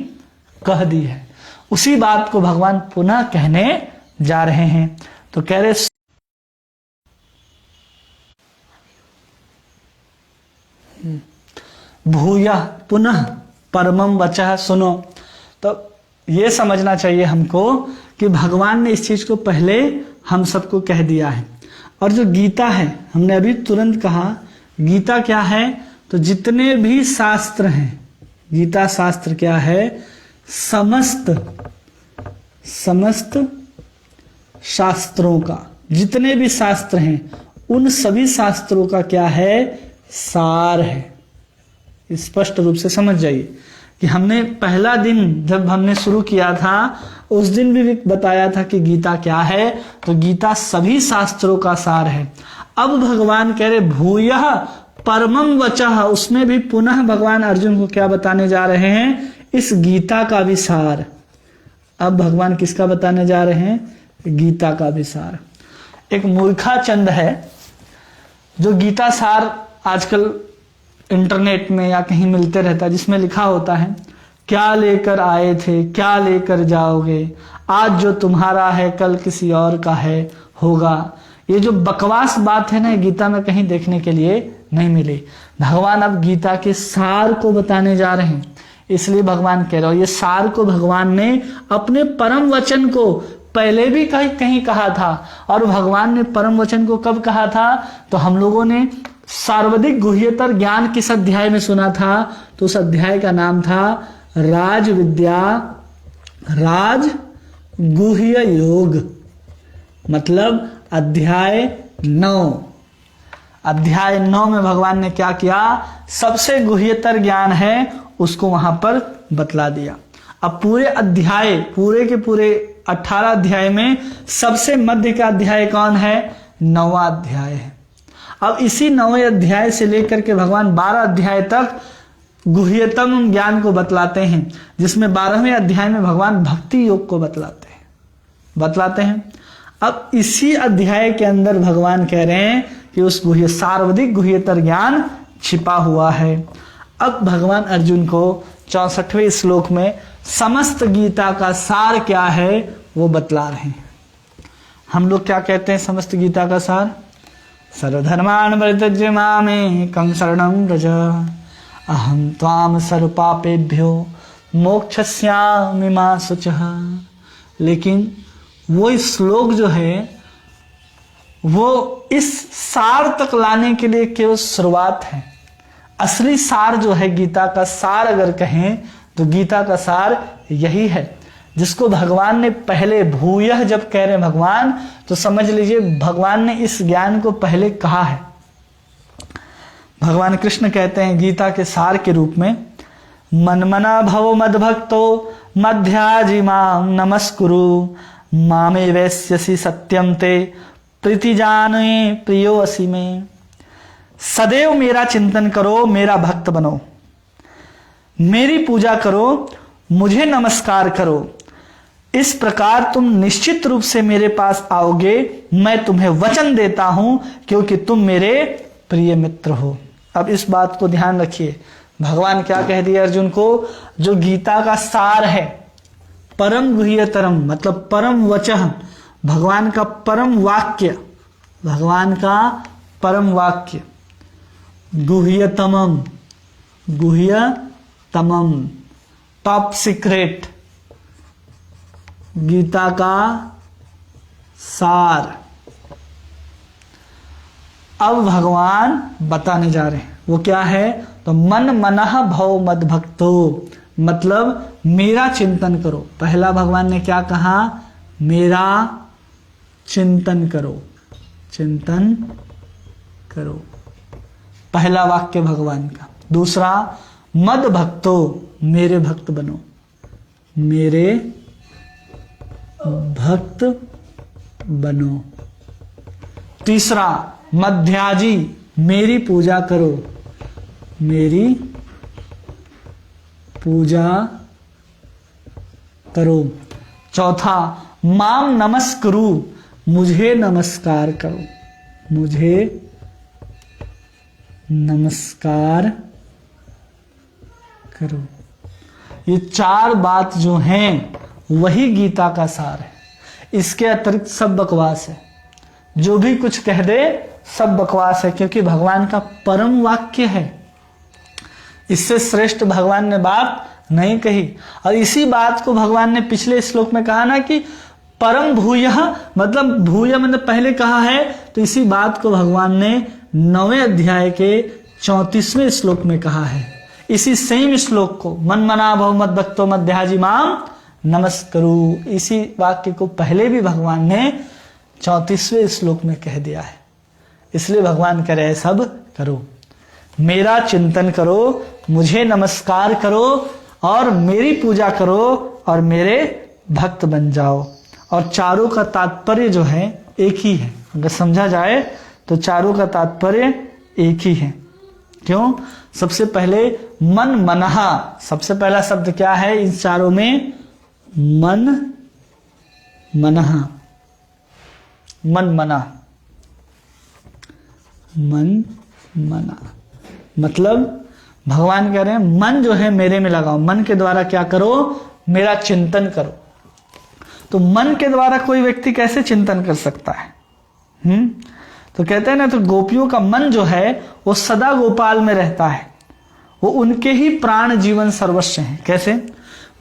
कह दी है, उसी बात को भगवान पुनः कहने जा रहे हैं। तो कह रहे भूया पुनः परमम वचः सुनो। तो ये समझना चाहिए हमको कि भगवान ने इस चीज को पहले हम सबको कह दिया है। और जो गीता है, हमने अभी तुरंत कहा गीता क्या है, तो जितने भी शास्त्र हैं, गीता शास्त्र क्या है, समस्त शास्त्रों का, जितने भी शास्त्र हैं उन सभी शास्त्रों का क्या है, सार है। स्पष्ट रूप से समझ जाइए कि हमने पहला दिन जब हमने शुरू किया था उस दिन भी बताया था कि गीता क्या है, तो गीता सभी शास्त्रों का सार है। अब भगवान कह रहे भूयः परमं वचः, उसमें भी पुनः भगवान अर्जुन को क्या बताने जा रहे हैं, इस गीता का भी सार। अब भगवान किसका बताने जा रहे हैं, गीता का भी सार। एक मूर्खाचंद है जो गीता सार आजकल इंटरनेट में या कहीं मिलते रहता है, जिसमें लिखा होता है क्या लेकर आए थे क्या लेकर जाओगे, आज जो तुम्हारा है कल किसी और का है होगा। ये जो बकवास बात है ना, गीता में कहीं देखने के लिए नहीं मिली। भगवान अब गीता के सार को बताने जा रहे हैं, इसलिए भगवान कह रहे हो ये सार को भगवान ने अपने परम वचन को पहले भी कहीं कहा था। और भगवान ने परम वचन को कब कहा था, तो हम लोगों ने सर्वाधिक गुह्यतर ज्ञान किस अध्याय में सुना था? तो उस अध्याय का नाम था राज विद्या राज गुह्य योग, मतलब अध्याय 9। अध्याय 9 में भगवान ने क्या किया? सबसे गुह्यतर ज्ञान है उसको वहां पर बतला दिया। अब पूरे अध्याय, पूरे के पूरे 18 अध्याय में सबसे मध्य का अध्याय कौन है? 9वां अध्याय है। अब इसी 9वें अध्याय से लेकर के भगवान 12 अध्याय तक गुह्यतम ज्ञान को बतलाते हैं, जिसमें 12वें अध्याय में भगवान भक्ति योग को बतलाते हैं। अब इसी अध्याय के अंदर भगवान कह रहे हैं कि उस सर्वाधिक गुह्यतर ज्ञान छिपा हुआ है। अब भगवान अर्जुन को 64वें श्लोक में समस्त गीता का सार क्या है वो बतला रहे हैं। हम लोग क्या कहते हैं समस्त गीता का सार? सर्वधर्मान् परित्यज्य मामेकं शरणं व्रज अहं त्वां सर्वपापेभ्यो मोक्षयिष्यामि मा शुचः। लेकिन वो श्लोक जो है वो इस सार तक लाने के लिए केवल शुरुआत है। असली सार जो है, गीता का सार अगर कहें तो गीता का सार यही है, जिसको भगवान ने पहले भूयः जब कह रहे हैं भगवान, तो समझ लीजिए भगवान ने इस ज्ञान को पहले कहा है। भगवान कृष्ण कहते हैं गीता के सार के रूप में, मनमना भव मद्भक्तो मध्याजी मां नमस्कुरु मामे वैश्यसि सत्यम ते प्रीति जाने प्रियो असि में। सदैव मेरा चिंतन करो, मेरा भक्त बनो, मेरी पूजा करो, मुझे नमस्कार करो। इस प्रकार तुम निश्चित रूप से मेरे पास आओगे, मैं तुम्हें वचन देता हूं, क्योंकि तुम मेरे प्रिय मित्र हो। अब इस बात को ध्यान रखिए, भगवान क्या कह दिया अर्जुन को? जो गीता का सार है, परम गुह्यतरम मतलब परम वचन, भगवान का परम वाक्य, भगवान का परम वाक्य, गुह्यतमम टॉप सीक्रेट, गीता का सार अब भगवान बताने जा रहे हैं। वो क्या है? तो मन मनः भव मद भक्तो, मतलब मेरा चिंतन करो। पहला भगवान ने क्या कहा? मेरा चिंतन करो, चिंतन करो, पहला वाक्य भगवान का। दूसरा, मद भक्तो, मेरे भक्त बनो, मेरे भक्त बनो। तीसरा, मध्याजी, मेरी पूजा करो, मेरी पूजा करो। चौथा, माम नमस्कुरु, मुझे नमस्कार करो, मुझे नमस्कार करो। ये चार बात जो हैं वही गीता का सार है। इसके अतिरिक्त सब बकवास है, जो भी कुछ कह दे सब बकवास है, क्योंकि भगवान का परम वाक्य है। इससे श्रेष्ठ भगवान ने बात नहीं कही। और इसी बात को भगवान ने पिछले श्लोक में कहा ना कि परम भूयः, मतलब भूय मतलब पहले कहा है, तो इसी बात को भगवान ने 9वें अध्याय के 34वें श्लोक में कहा है। इसी सेम श्लोक को, मन मना भव मद भक्तो मध्याजी माम नमस्करु, इसी वाक्य को पहले भी भगवान ने 34वें श्लोक में कह दिया है। इसलिए भगवान कह रहे सब करो, मेरा चिंतन करो, मुझे नमस्कार करो और मेरी पूजा करो और मेरे भक्त बन जाओ। और चारों का तात्पर्य जो है एक ही है। अगर समझा जाए तो चारों का तात्पर्य एक ही है। क्यों? सबसे पहले मन मनहा, सबसे पहला शब्द क्या है इन चारों में? मन मनहा, मन मना, मन मना, मतलब भगवान कह रहे हैं मन जो है मेरे में लगाओ, मन के द्वारा क्या करो? मेरा चिंतन करो। तो मन के द्वारा कोई व्यक्ति कैसे चिंतन कर सकता है? तो कहते हैं ना, तो गोपियों का मन जो है वो सदा गोपाल में रहता है, वो उनके ही प्राण जीवन सर्वस्व है। कैसे?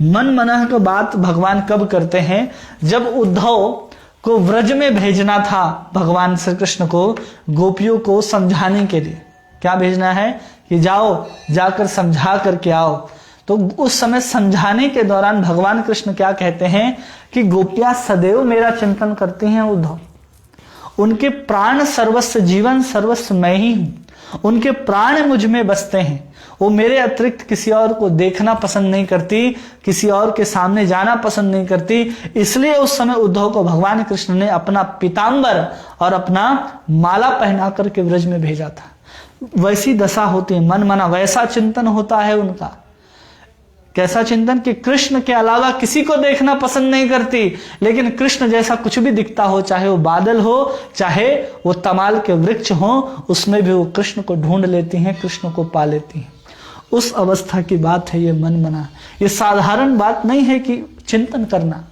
मन मनः की बात भगवान कब करते हैं? जब उद्धव को व्रज में भेजना था भगवान श्री कृष्ण को गोपियों को समझाने के लिए, क्या भेजना है कि जाओ जाकर समझा करके आओ। तो उस समय समझाने के दौरान भगवान कृष्ण क्या कहते हैं कि गोपियां सदैव मेरा चिंतन करती हैं उद्धव, उनके प्राण सर्वस्व, जीवन सर्वस्व मैं ही हूं, उनके प्राण मुझ में बसते हैं, वो मेरे अतिरिक्त किसी और को देखना पसंद नहीं करती, किसी और के सामने जाना पसंद नहीं करती। इसलिए उस समय उद्धव को भगवान कृष्ण ने अपना पीतांबर और अपना माला पहना करके ब्रज में भेजा था। वैसी दशा होती है, मन मना वैसा चिंतन होता है उनका। कैसा चिंतन कि कृष्ण के अलावा किसी को देखना पसंद नहीं करती, लेकिन कृष्ण जैसा कुछ भी दिखता हो, चाहे वो बादल हो, चाहे वो तमाल के वृक्ष हो, उसमें भी वो कृष्ण को ढूंढ लेती हैं, कृष्ण को पा लेती हैं। उस अवस्था की बात है ये मन मना। ये साधारण बात नहीं है कि चिंतन करना,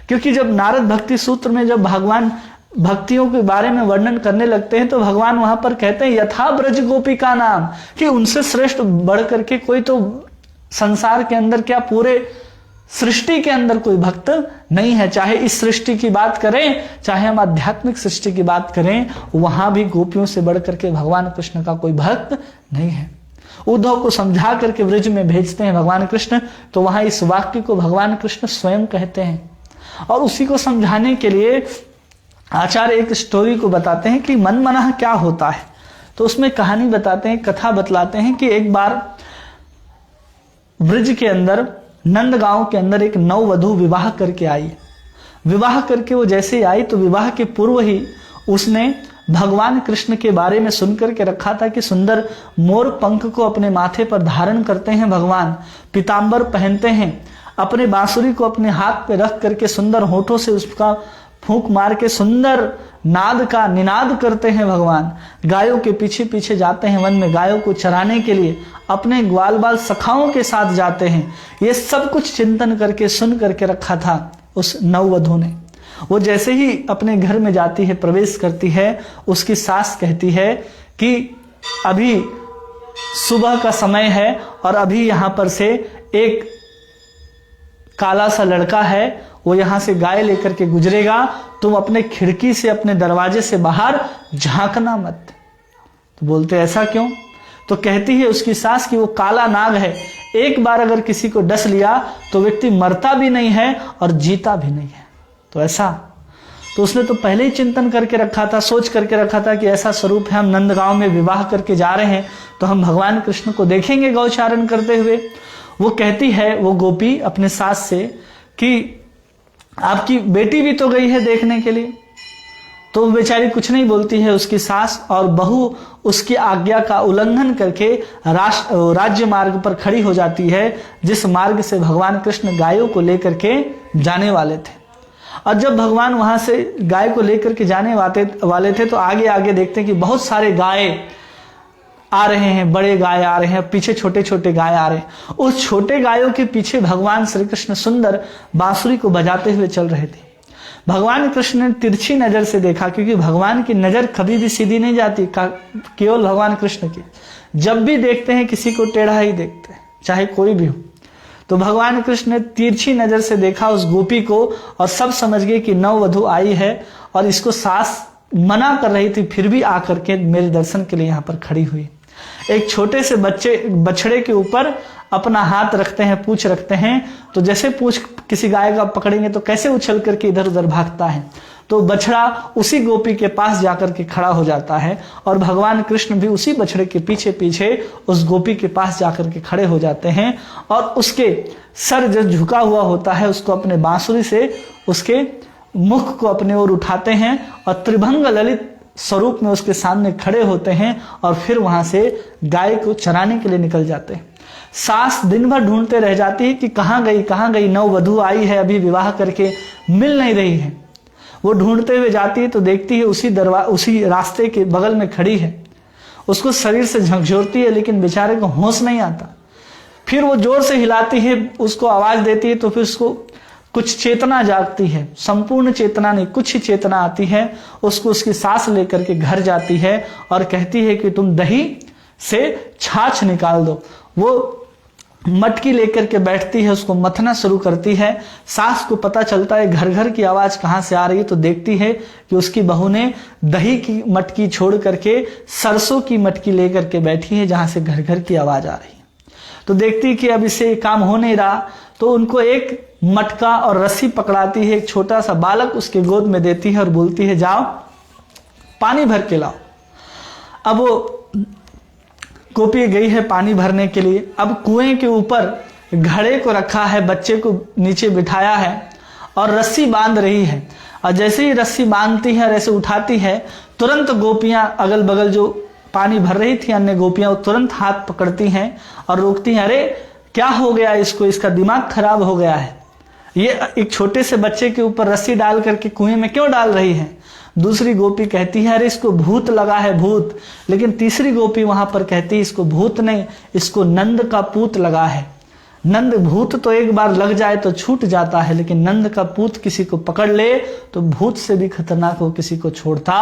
क्योंकि जब नारद भक्ति सूत्र में जब भगवान भक्तियों के बारे में वर्णन करने लगते हैं तो भगवान वहां पर कहते हैं यथा ब्रज गोपी का नाम, कि उनसे श्रेष्ठ बढ़ करके कोई तो संसार के अंदर, क्या पूरे सृष्टि के अंदर कोई भक्त नहीं है। चाहे इस सृष्टि की बात करें, चाहे हम आध्यात्मिक सृष्टि की बात करें, वहां भी गोपियों से बढ़ करके भगवान कृष्ण का कोई भक्त नहीं है। उद्धव को समझा करके ब्रज में भेजते हैं भगवान कृष्ण, तो वहां इस वाक्य को भगवान कृष्ण स्वयं कहते हैं। और उसी को समझाने के लिए आचार्य एक स्टोरी को बताते हैं कि मन मना क्या होता है। तो उसमें कहानी बताते हैं, कथा बतलाते हैं कि एक बार ब्रज के अंदर, नंदगांव के अंदर एक नववधू विवाह करके आई। विवाह करके वो जैसे आई तो विवाह के पूर्व ही उसने भगवान कृष्ण के बारे में सुनकर के रखा था कि सुंदर मोर पंख को अपने माथे पर धारण करते हैं भगवान, पीतांबर पहनते हैं, अपने बांसुरी को अपने हाथ पे रख करके सुंदर होठों से उसका फूंक मार के सुंदर नाद का निनाद करते हैं भगवान, गायों के पीछे पीछे जाते हैं वन में गायों को चराने के लिए, अपने ग्वाल बाल सखाओं के साथ जाते हैं। ये सब कुछ चिंतन करके सुन करके रखा था उस नववधू ने। वो जैसे ही अपने घर में जाती है, प्रवेश करती है, उसकी सास कहती है कि अभी सुबह का समय है और अभी यहां पर से एक काला सा लड़का है, वो यहां से गाय लेकर के गुजरेगा, तुम अपने खिड़की से, अपने दरवाजे से बाहर झांकना मत। तो बोलते ऐसा क्यों? तो कहती है उसकी सास कि वो काला नाग है, एक बार अगर किसी को डस लिया तो व्यक्ति मरता भी नहीं है और जीता भी नहीं है। तो ऐसा, तो उसने तो पहले ही चिंतन करके रखा था, सोच करके रखा था कि ऐसा स्वरूप है, हम नंदगांव में विवाह करके जा रहे हैं तो हम भगवान कृष्ण को देखेंगे गौचारण करते हुए। वो कहती है, वो गोपी अपने सास से कि आपकी बेटी भी तो गई है देखने के लिए। तो वो बेचारी कुछ नहीं बोलती है उसकी सास, और बहू उसकी आज्ञा का उल्लंघन करके राज्य मार्ग पर खड़ी हो जाती है, जिस मार्ग से भगवान कृष्ण गायों को लेकर के जाने वाले थे। और जब भगवान वहां से गाय को लेकर के जाने वाले थे तो आगे आगे देखते हैं कि बहुत सारे गाय आ रहे हैं, बड़े गाय आ रहे हैं, पीछे छोटे छोटे गाय आ रहे हैं। उस छोटे गायों के पीछे भगवान श्री कृष्ण सुंदर बांसुरी को बजाते हुए चल रहे थे। भगवान कृष्ण ने तिरछी नजर से देखा, क्योंकि भगवान की नजर कभी भी सीधी नहीं जाती, केवल भगवान कृष्ण की। जब भी देखते हैं किसी को टेढ़ा ही देखते हैं, चाहे कोई भी हो। तो भगवान कृष्ण ने तिरछी नजर से देखा उस गोपी को और सब समझ गए कि नववधू आई है, और इसको सास मना कर रही थी, फिर भी आकर के मेरे दर्शन के लिए यहाँ पर खड़ी हुई। एक छोटे से बछड़े के ऊपर अपना हाथ रखते हैं, पूंछ रखते हैं, तो जैसे पूंछ किसी गाय का पकड़ेंगे तो कैसे उछल करके इधर उधर भागता है, तो बछड़ा उसी गोपी के पास जाकर के खड़ा हो जाता है, और भगवान कृष्ण भी उसी बछड़े के पीछे पीछे उस गोपी के पास जाकर के खड़े हो जाते हैं, और उसके सर जो झुका हुआ होता है उसको अपने बांसुरी से उसके मुख को अपने ओर उठाते हैं और त्रिभंग ललित स्वरूप में उसके सामने खड़े होते हैं, और फिर वहां से गाय को चराने के लिए निकल जाते हैं। सास दिन भर ढूंढते रह जाती है कि कहाँ गई नववधू आई है, अभी विवाह करके मिल नहीं रही है। वो ढूंढते हुए जाती है तो देखती है उसी रास्ते के बगल में खड़ी है। उसको शरीर से झकझोरती है, लेकिन बेचारे को होश नहीं आता। फिर वो जोर से हिलाती है, उसको आवाज देती है, तो फिर उसको कुछ चेतना जागती है, संपूर्ण चेतना नहीं, कुछ ही चेतना आती है। उसको उसकी सास लेकर के घर जाती है और कहती है कि तुम दही से छाछ निकाल दो। वो मटकी लेकर के बैठती है, उसको मथना शुरू करती है। सास को पता चलता है घर घर की आवाज कहां से आ रही है, तो देखती है कि उसकी बहू ने दही की मटकी छोड़ करके सरसों की मटकी लेकर के बैठी है, जहां से घर घर की आवाज आ रही है। तो देखती है कि अब इससे काम हो नहीं रहा, तो उनको एक मटका और रस्सी पकड़ाती है, एक छोटा सा बालक उसके गोद में देती है और बोलती है जाओ पानी भर के लाओ। अब वो गोपी गई है पानी भरने के लिए। अब कुएं के ऊपर घड़े को रखा है, बच्चे को नीचे बिठाया है और रस्सी बांध रही है। और जैसे ही रस्सी बांधती है और ऐसे उठाती है, तुरंत गोपियां अगल बगल जो पानी भर रही थी अन्य गोपियां, वो तुरंत हाथ पकड़ती हैं और रोकती हैं, अरे क्या हो गया इसको, इसका दिमाग खराब हो गया है, ये एक छोटे से बच्चे के ऊपर रस्सी डाल करके कुएं में क्यों डाल रही है। दूसरी गोपी कहती है अरे इसको भूत लगा है, भूत। लेकिन तीसरी गोपी वहां पर कहती है इसको भूत नहीं, इसको नंद का पूत लगा है। नंद भूत तो एक बार लग जाए तो छूट जाता है, लेकिन नंद का पूत किसी को पकड़ ले तो भूत से भी खतरनाक हो, किसी को छोड़ता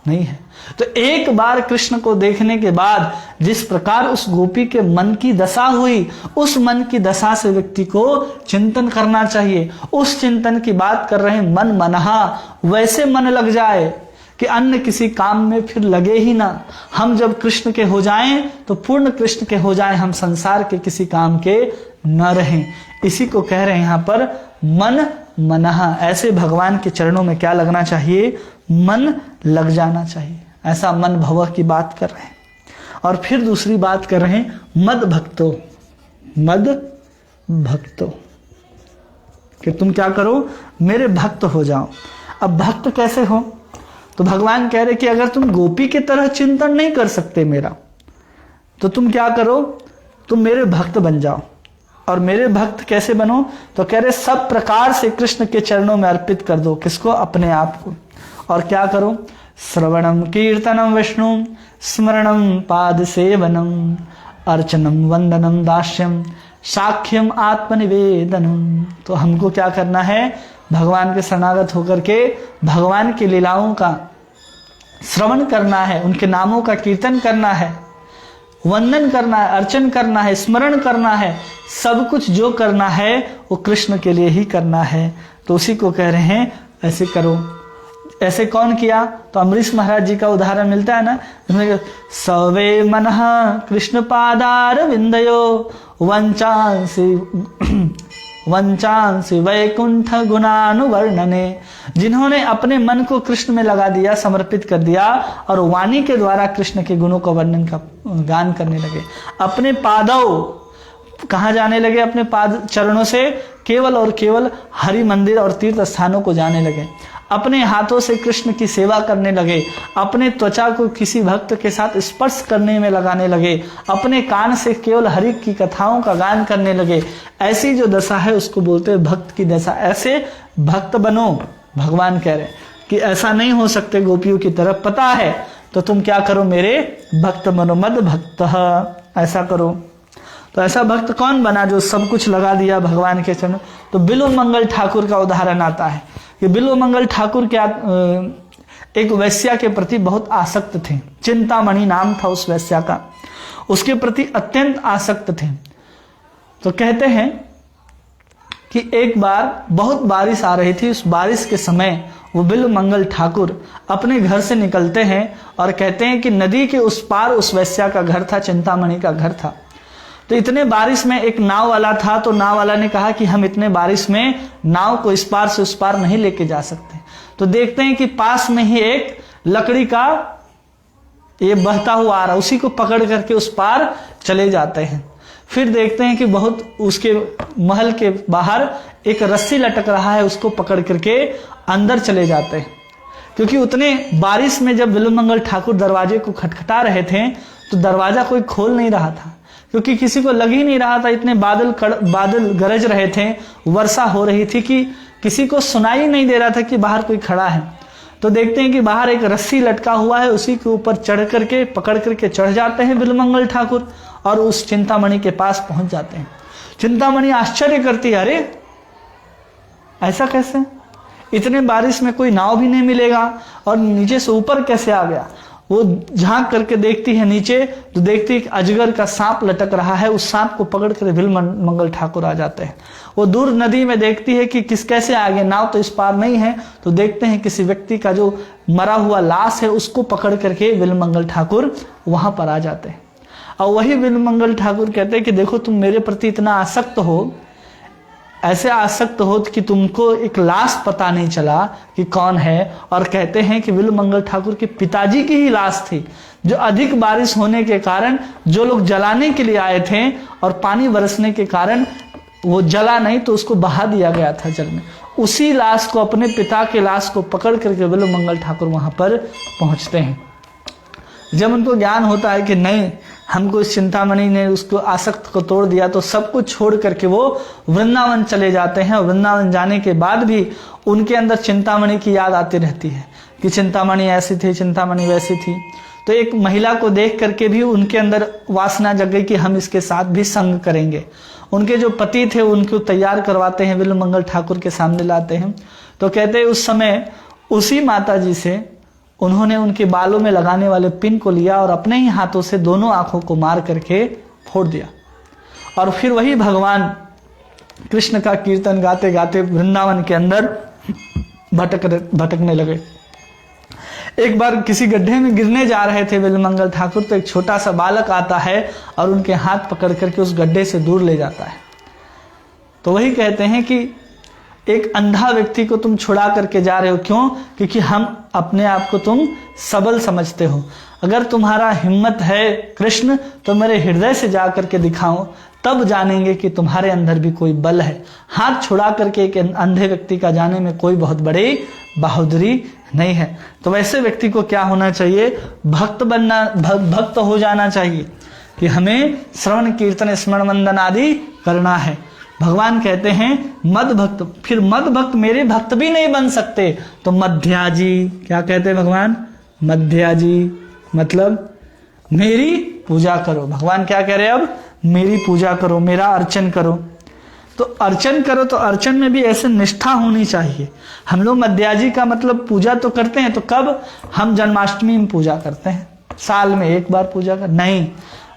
नहीं है। तो एक बार कृष्ण को देखने के बाद जिस प्रकार उस गोपी के मन की दशा हुई, उस मन की दशा से व्यक्ति को चिंतन करना चाहिए। उस चिंतन की बात कर रहे हैं, मन मनहा, वैसे मन लग जाए कि अन्य किसी काम में फिर लगे ही ना। हम जब कृष्ण के हो जाएं तो पूर्ण कृष्ण के हो जाएं, हम संसार के किसी काम के न रहें। इसी को कह रहे हैं यहां पर मन मनहा। ऐसे भगवान के चरणों में क्या लगना चाहिए, मन लग जाना चाहिए। ऐसा मन भव की बात कर रहे हैं। और फिर दूसरी बात कर रहे हैं मद भक्तो, मद भक्तो, कि तुम क्या करो, मेरे भक्त हो जाओ। अब भक्त कैसे हो, तो भगवान कह रहे कि अगर तुम गोपी की तरह चिंतन नहीं कर सकते मेरा, तो तुम क्या करो, तुम मेरे भक्त बन जाओ। और मेरे भक्त कैसे बनो, तो कह रहे सब प्रकार से कृष्ण के चरणों में अर्पित कर दो। किसको, अपने आप को। और क्या करो, श्रवणम कीर्तनम विष्णु स्मरणम पाद सेवनम अर्चनम वंदनम दास्यम साख्यम आत्मनिवेदनम। तो हमको क्या करना है, भगवान के शरणागत होकर के भगवान की लीलाओं का श्रवण करना है, उनके नामों का कीर्तन करना है, वंदन करना है, अर्चन करना है, स्मरण करना है। सब कुछ जो करना है वो कृष्ण के लिए ही करना है। तो उसी को कह रहे हैं ऐसे करो। ऐसे कौन किया, तो अमरीश महाराज जी का उदाहरण मिलता है ना, सवे मनः कृष्ण पादार विंदयो वंचांसी वैकुंठ गुणानुवर्णने। जिन्होंने अपने मन को कृष्ण में लगा दिया, समर्पित कर दिया और वाणी के द्वारा कृष्ण के गुणों का वर्णन का गान करने लगे। अपने पादों कहाँ जाने लगे, अपने पाद चरणों से केवल और केवल हरि मंदिर और तीर्थ स्थानों को जाने लगे। अपने हाथों से कृष्ण की सेवा करने लगे। अपने त्वचा को किसी भक्त के साथ स्पर्श करने में लगाने लगे। अपने कान से केवल हरि की कथाओं का गान करने लगे। ऐसी जो दशा है उसको बोलते हैं भक्त की दशा। ऐसे भक्त बनो। भगवान कह रहे कि ऐसा नहीं हो सकते गोपियों की तरफ, पता है, तो तुम क्या करो, मेरे भक्त बनो। मद भक्त, ऐसा करो। तो ऐसा भक्त कौन बना जो सब कुछ लगा दिया भगवान के चरणों। तो बिल्व मंगल ठाकुर का उदाहरण आता है कि बिल्व मंगल ठाकुर क्या एक वैश्या के प्रति बहुत आसक्त थे। चिंतामणि नाम था उस वैश्या का, उसके प्रति अत्यंत आसक्त थे। तो कहते हैं कि एक बार बहुत बारिश आ रही थी। उस बारिश के समय वो बिल्व मंगल ठाकुर अपने घर से निकलते हैं और कहते हैं कि नदी के उस पार उस वैश्या का घर था, चिंतामणि का घर था। तो इतने बारिश में एक नाव वाला था, तो नाव वाला ने कहा कि हम इतने बारिश में नाव को इस पार से उस पार नहीं लेके जा सकते। तो देखते हैं कि पास में ही एक लकड़ी का ये बहता हुआ आ रहा, उसी को पकड़ करके उस पार चले जाते हैं। फिर देखते हैं कि बहुत उसके महल के बाहर एक रस्सी लटक रहा है, उसको पकड़ करके अंदर चले जाते हैं। क्योंकि उतने बारिश में जब बिल्व मंगल ठाकुर दरवाजे को खटखटा रहे थे तो दरवाजा कोई खोल नहीं रहा था, क्योंकि किसी को लग ही नहीं रहा था। इतने बादल गरज रहे थे, वर्षा हो रही थी कि किसी को सुनाई नहीं दे रहा था कि बाहर कोई खड़ा है। तो देखते हैं कि बाहर एक रस्सी लटका हुआ है, उसी के ऊपर चढ़ करके पकड़ करके चढ़ जाते हैं बिल्व मंगल ठाकुर और उस चिंतामणि के पास पहुंच जाते हैं। चिंतामणि आश्चर्य करती है, अरे ऐसा कैसे, इतने बारिश में कोई नाव भी नहीं मिलेगा और नीचे से ऊपर कैसे आ गया। वो झांक करके देखती है नीचे तो देखती है कि अजगर का सांप लटक रहा है। उस सांप को पकड़ कर बिल मंगल ठाकुर आ जाते हैं। वो दूर नदी में देखती है कि कैसे आगे, नाव तो इस पार नहीं है, तो देखते हैं किसी व्यक्ति का जो मरा हुआ लाश है उसको पकड़ करके बिल मंगल ठाकुर वहां पर आ जाते हैं। और वही बिल मंगल ठाकुर कहते हैं कि देखो तुम मेरे प्रति इतना आसक्त हो, ऐसे आसक्त हो कि तुमको एक लाश पता नहीं चला कि कौन है। और कहते हैं कि बिल मंगल ठाकुर के पिताजी की ही लाश थी, जो अधिक बारिश होने के कारण जो लोग जलाने के लिए आए थे और पानी बरसने के कारण वो जला नहीं तो उसको बहा दिया गया था जल में। उसी लाश को, अपने पिता के लाश को पकड़ करके बिल मंगल ठाकुर वहां पर पहुंचते हैं। जब उनको ज्ञान होता है कि नहीं, हमको इस चिंतामणि ने उसको आसक्त को तोड़ दिया, तो सब कुछ छोड़ करके वो वृंदावन चले जाते हैं। और वृंदावन जाने के बाद भी उनके अंदर चिंतामणि की याद आती रहती है कि चिंतामणि ऐसी थी, चिंतामणि वैसी थी। तो एक महिला को देख करके भी उनके अंदर वासना जग गई कि हम इसके साथ भी संग करेंगे। उनके जो पति थे उनको तैयार करवाते हैं, बिल मंगल ठाकुर के सामने लाते हैं। तो कहते हैं उस समय उसी माता जी से उन्होंने उनके बालों में लगाने वाले पिन को लिया और अपने ही हाथों से दोनों आंखों को मार करके फोड़ दिया। और फिर वही भगवान कृष्ण का कीर्तन गाते गाते वृंदावन के अंदर भटकने लगे। एक बार किसी गड्ढे में गिरने जा रहे थे बिल मंगल ठाकुर, तो एक छोटा सा बालक आता है और उनके हाथ पकड़ करके उस गड्ढे से दूर ले जाता है। तो वही कहते हैं कि एक अंधा व्यक्ति को तुम छुड़ा करके जा रहे हो, क्यों? क्योंकि हम अपने आप को तुम सबल समझते हो। अगर तुम्हारा हिम्मत है कृष्ण तो मेरे हृदय से जा करके दिखाओ, तब जानेंगे कि तुम्हारे अंदर भी कोई बल है। हाथ छुड़ा करके एक अंधे व्यक्ति का जाने में कोई बहुत बड़ी बहादुरी नहीं है। तो वैसे व्यक्ति को क्या होना चाहिए? भक्त बनना, भक्त हो जाना चाहिए कि हमें श्रवण कीर्तन स्मरण वंदन आदि करना है। भगवान कहते हैं मद भक्त, फिर मद भक्त मेरे भक्त भी नहीं बन सकते तो मध्याजी। क्या कहते हैं भगवान? मध्याजी मतलब मेरी पूजा करो। भगवान क्या कह रहे हैं अब? मेरी पूजा करो, मेरा अर्चन करो। तो अर्चन करो, तो अर्चन में भी ऐसे निष्ठा होनी चाहिए। हम लोग मध्याजी का मतलब पूजा तो करते हैं, तो कब? हम जन्माष्टमी में पूजा करते हैं, साल में एक बार पूजा कर, नहीं,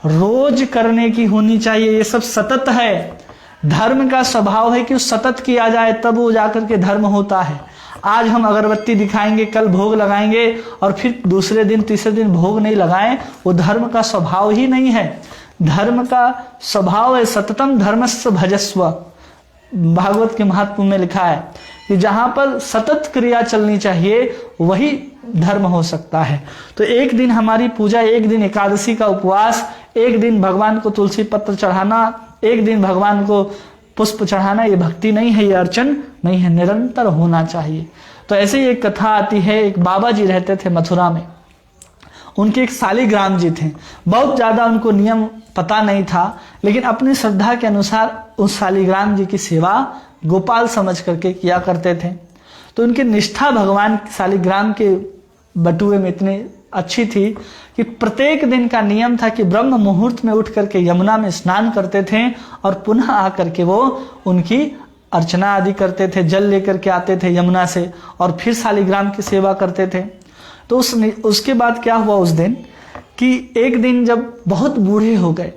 रोज करने की होनी चाहिए। ये सब सतत है। धर्म का स्वभाव है कि सतत किया जाए, तब वो जाकर के धर्म होता है। आज हम अगरबत्ती दिखाएंगे, कल भोग लगाएंगे और फिर दूसरे दिन तीसरे दिन भोग नहीं लगाएं, वो धर्म का स्वभाव ही नहीं है। धर्म का स्वभाव है सततम धर्मस्य भजस्व। भागवत के महात्म्य में लिखा है कि जहां पर सतत क्रिया चलनी चाहिए वही धर्म हो सकता है। तो एक दिन हमारी पूजा, एक दिन एकादशी का उपवास, एक दिन भगवान को तुलसी पत्र चढ़ाना, एक दिन भगवान को पुष्प चढ़ाना, ये भक्ति नहीं है, ये अर्चन नहीं है, निरंतर होना चाहिए। तो ऐसे ही एक कथा आती है, एक बाबा जी रहते थे मथुरा में। उनके एक शालिग्राम जी थे। बहुत ज्यादा उनको नियम पता नहीं था, लेकिन अपनी श्रद्धा के अनुसार उस शालिग्राम जी की सेवा गोपाल समझ करके किया करते थे। तो उनकी निष्ठा भगवान शालिग्राम के बटुए में इतनी अच्छी थी कि प्रत्येक दिन का नियम था कि ब्रह्म मुहूर्त में उठ करके यमुना में स्नान करते थे और पुनः आकर के वो उनकी अर्चना आदि करते थे। जल लेकर के आते थे यमुना से और फिर शालिग्राम की सेवा करते थे। तो उसके बाद क्या हुआ उस दिन कि एक दिन जब बहुत बूढ़े हो गए,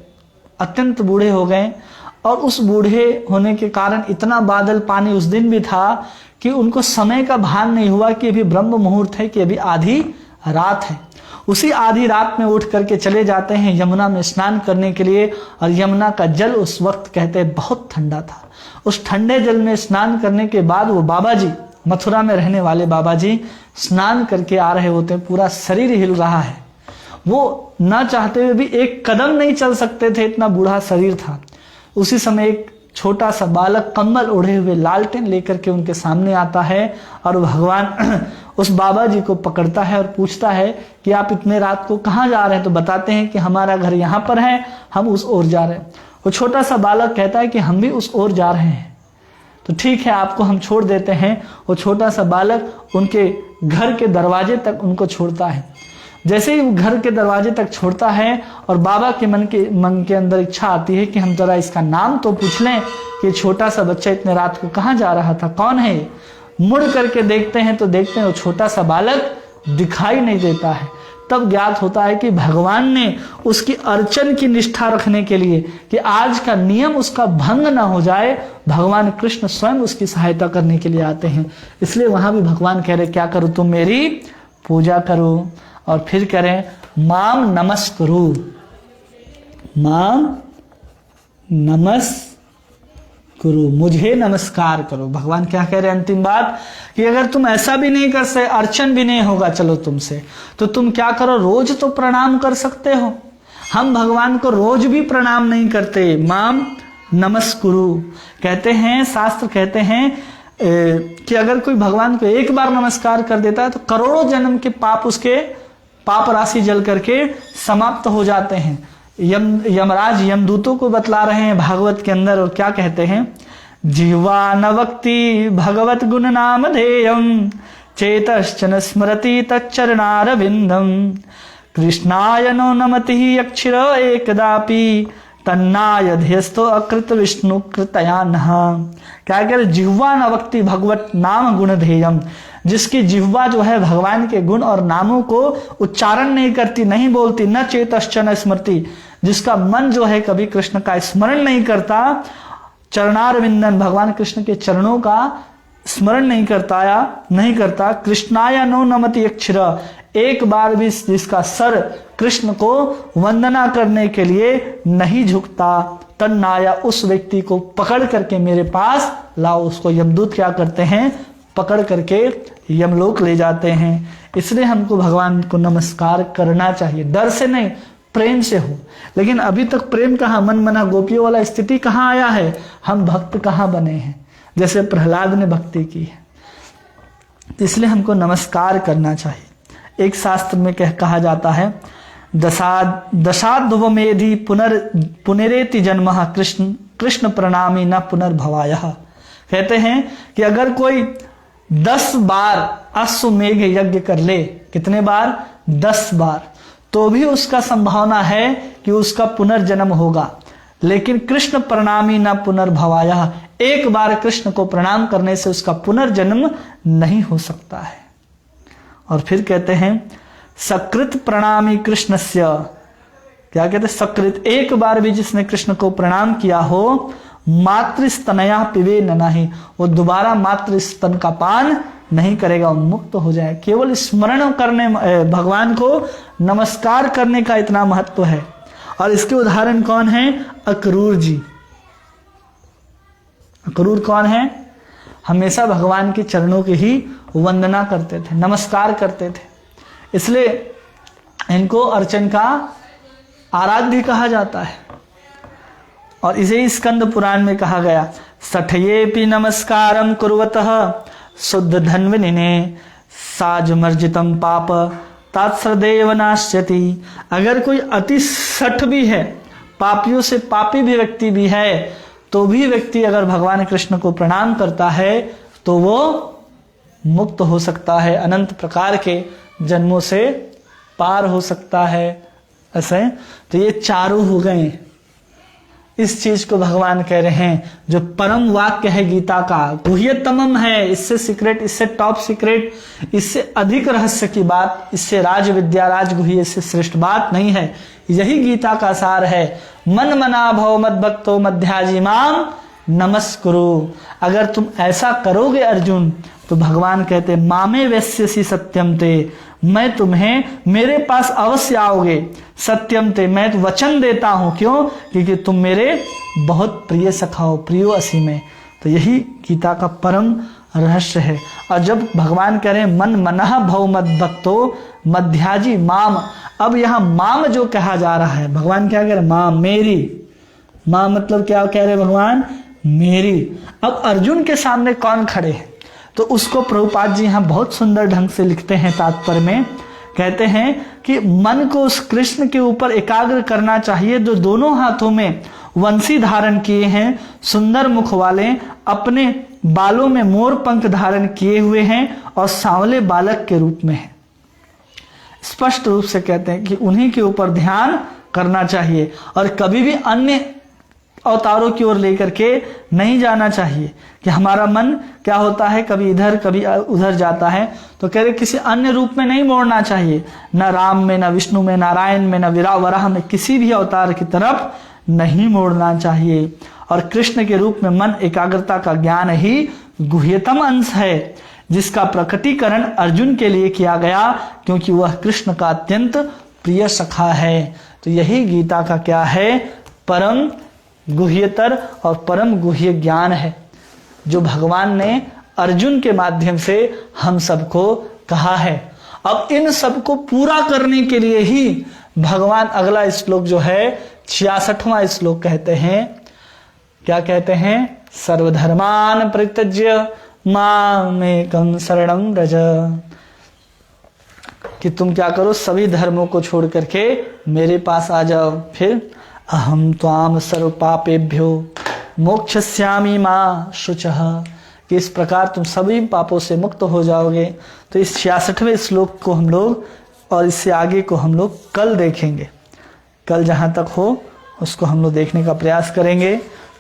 अत्यंत बूढ़े हो गए, और उस बूढ़े होने के कारण इतना बादल पानी उस दिन भी था कि उनको समय का भान नहीं हुआ कि अभी ब्रह्म मुहूर्त है, कि अभी आधी रात है। उसी आधी रात में उठ करके चले जाते हैं यमुना में स्नान करने के लिए। और यमुना का जल उस वक्त कहते हैं बहुत ठंडा था। उस ठंडे जल में स्नान करने के बाद वो बाबा जी, मथुरा में रहने वाले बाबा जी, स्नान करके आ रहे होते हैं, पूरा शरीर हिल रहा है। वो न चाहते हुए भी एक कदम नहीं चल सकते थे, इतना बूढ़ा शरीर था। उसी समय एक छोटा सा बालक कंबल ओढ़े हुए लालटेन लेकर के उनके सामने आता है और भगवान उस बाबा जी को पकड़ता है और पूछता है कि आप इतने रात को कहाँ जा रहे हैं? तो बताते हैं कि हमारा घर यहाँ पर है, हम उस ओर जा रहे हैं। वो छोटा सा बालक कहता है कि हम भी उस ओर जा रहे हैं। तो ठीक है, आपको हम छोड़ देते हैं। वो छोटा सा बालक उनके घर के दरवाजे तक उनको छोड़ता है। जैसे ही वो घर के दरवाजे तक छोड़ता है और बाबा के मन के अंदर इच्छा आती है कि हम जरा इसका नाम तो पूछ लें कि छोटा सा बच्चा इतने रात को कहाँ जा रहा था, कौन है ये? मुड़ करके देखते हैं तो देखते हैं वो छोटा सा बालक दिखाई नहीं देता है, तब ज्ञात होता है कि भगवान ने उसकी अर्चन की निष्ठा रखने के लिए कि आज का नियम उसका भंग ना हो जाए, भगवान कृष्ण स्वयं उसकी सहायता करने के लिए आते हैं। इसलिए वहां भी भगवान कह रहे क्या करो, तुम मेरी पूजा करो। और फिर कह रहे माम नमस्कुरु, माम नमस्कुरु, मुझे नमस्कार करो। भगवान क्या कह रहे हैं अंतिम बात कि अगर तुम ऐसा भी नहीं कर सकते, अर्चन भी नहीं होगा चलो तुमसे, तो तुम क्या करो, रोज तो प्रणाम कर सकते हो। हम भगवान को रोज भी प्रणाम नहीं करते। माम नमस्कुरु कहते हैं, शास्त्र कहते हैं कि अगर कोई भगवान को एक बार नमस्कार कर देता है तो करोड़ों जन्म के पाप, उसके पाप राशि जल करके समाप्त हो जाते हैं। यमराज यमदूतों को बतला रहे हैं भागवत के अंदर, और क्या कहते हैं, जिह्वा न वक्ति भगवत गुण नाम धेयम चेतश्चन स्मरति तच्चरणारविंदम कृष्णाय नो नमति अक्षर एकदापि तन्नाय ध्यस्तो अकृत विष्णु कृतया नः। क्या कह रहे, जिह्वा न वक्ति भगवत नाम गुण धेयम, जिसकी जिह्वा जो है भगवान के गुण और नामों को उच्चारण नहीं करती, नहीं बोलती, न चेतश्चन स्मृति, जिसका मन जो है कभी कृष्ण का स्मरण नहीं करता, चरणारविंदन भगवान कृष्ण के चरणों का स्मरण नहीं करता या नहीं करता, कृष्णाय नो नमति अक्षर, एक बार भी जिसका सर कृष्ण को वंदना करने के लिए नहीं झुकता, तन्नाया, उस व्यक्ति को पकड़ करके मेरे पास लाओ। उसको यमदूत क्या करते हैं, पकड़ करके यमलोक ले जाते हैं। इसलिए हमको भगवान को नमस्कार करना चाहिए, डर से नहीं, प्रेम से हो। लेकिन अभी तक प्रेम कहाँ, मन मना गोपियों वाला स्थिति कहाँ आया है, हम भक्त कहाँ बने हैं जैसे प्रहलाद ने भक्ति की है। इसलिए हमको नमस्कार करना चाहिए। एक शास्त्र में कहा जाता है, दशाध्वमेधि पुनरेति जन्मः कृष्ण प्रणामी न पुनर्भवायः। कहते हैं कि अगर कोई 10 बार अश्वमेघ यज्ञ कर ले, कितने बार, 10 बार, तो भी उसका संभावना है कि उसका पुनर्जन्म होगा। लेकिन कृष्ण प्रणामी न पुनर्भवायः, एक बार कृष्ण को प्रणाम करने से उसका पुनर्जन्म नहीं हो सकता है। और फिर कहते हैं सकृत प्रणामी कृष्णस्य, क्या कहते हैं, सकृत, एक बार भी जिसने कृष्ण को प्रणाम किया हो, मातृस्तनया पिबे नहीं, वो दोबारा मातृ स्तन का पान नहीं करेगा, मुक्त हो जाए। केवल स्मरण करने, भगवान को नमस्कार करने का इतना महत्व है। और इसके उदाहरण कौन है, अक्रूर जी। अक्रूर कौन है, हमेशा भगवान के चरणों की ही वंदना करते थे, नमस्कार करते थे, इसलिए इनको अर्चन का आराध्य कहा जाता है। और इसे ही स्कंद पुराण में कहा गया, सठयेपि नमस्कारम कुर्वतः शुद्ध धन्वनिने साजमर्जितम पाप तात्सदेव नाश्यति। अगर कोई अति सठ भी है, पापियों से पापी भी व्यक्ति भी है, तो भी व्यक्ति अगर भगवान कृष्ण को प्रणाम करता है तो वो मुक्त हो सकता है, अनंत प्रकार के जन्मों से पार हो सकता है। ऐसे तो ये चारों हो गए। इस चीज को भगवान कह रहे हैं, जो परम वाक्य है गीता का, गुह्यतमम है, इससे सीक्रेट, इससे टॉप सीक्रेट, इससे अधिक रहस्य की बात, इससे राज विद्या राज गुह्य, इससे श्रेष्ठ बात नहीं है। यही गीता का सार है। मन मना भव मद भक्तो मध्याजी माम नमस्कुरु। अगर तुम ऐसा करोगे अर्जुन, तो भगवान कहते मामे वैश्यसी सत्यम ते, मैं तुम्हें मेरे पास अवश्य आओगे, सत्यम ते, मैं तो वचन देता हूं। क्यों? क्योंकि तुम मेरे बहुत प्रिय सखा हो, प्रियो असी में। तो यही गीता का परम रहस्य है। और जब भगवान कह रहे हैं मन मनः भव मद भक्तो मध्याजी माम, अब यहां माम जो कहा जा रहा है, भगवान क्या कह रहे हैं, माम, मेरी। माम मतलब क्या कह रहे हैं भगवान, मेरी। अब अर्जुन के सामने कौन खड़े हैं, तो उसको प्रभुपाद जी यहां बहुत सुंदर ढंग से लिखते हैं तात्पर्य में। कहते हैं कि मन को उस कृष्ण के ऊपर एकाग्र करना चाहिए जो दोनों हाथों में वंशी धारण किए हैं, सुंदर मुख वाले, अपने बालों में मोर पंख धारण किए हुए हैं और सांवले बालक के रूप में है। स्पष्ट रूप से कहते हैं कि उन्हीं के ऊपर ध्यान करना चाहिए और कभी भी अन्य अवतारों की ओर लेकर के नहीं जाना चाहिए कि हमारा मन क्या होता है, कभी इधर कभी उधर जाता है। तो कह रहे किसी अन्य रूप में नहीं मोड़ना चाहिए, न राम में, न विष्णु में, नारायण में, न वराह में, किसी भी अवतार की तरफ नहीं मोड़ना चाहिए। और कृष्ण के रूप में मन एकाग्रता का ज्ञान ही गुह्यतम अंश है, जिसका प्रकटीकरण अर्जुन के लिए किया गया, क्योंकि वह कृष्ण का अत्यंत प्रिय सखा है। तो यही गीता का क्या है, परम गुह्यतर और परम गुह्य ज्ञान है, जो भगवान ने अर्जुन के माध्यम से हम सबको कहा है। अब इन सबको पूरा करने के लिए ही भगवान अगला श्लोक जो है 66वां श्लोक कहते हैं, क्या कहते हैं, सर्वधर्मान परित्यज्य मामेकं शरणं व्रज, कि तुम क्या करो, सभी धर्मों को छोड़ करके मेरे पास आ जाओ। फिर अहम त्वाम सर्व पापेभ्यो मोक्षस्यामि मा शुचः, कि इस प्रकार तुम सभी पापों से मुक्त हो जाओगे। तो इस 66वें श्लोक को हम लोग और इससे आगे को हम लोग कल देखेंगे। कल जहाँ तक हो उसको हम लोग देखने का प्रयास करेंगे।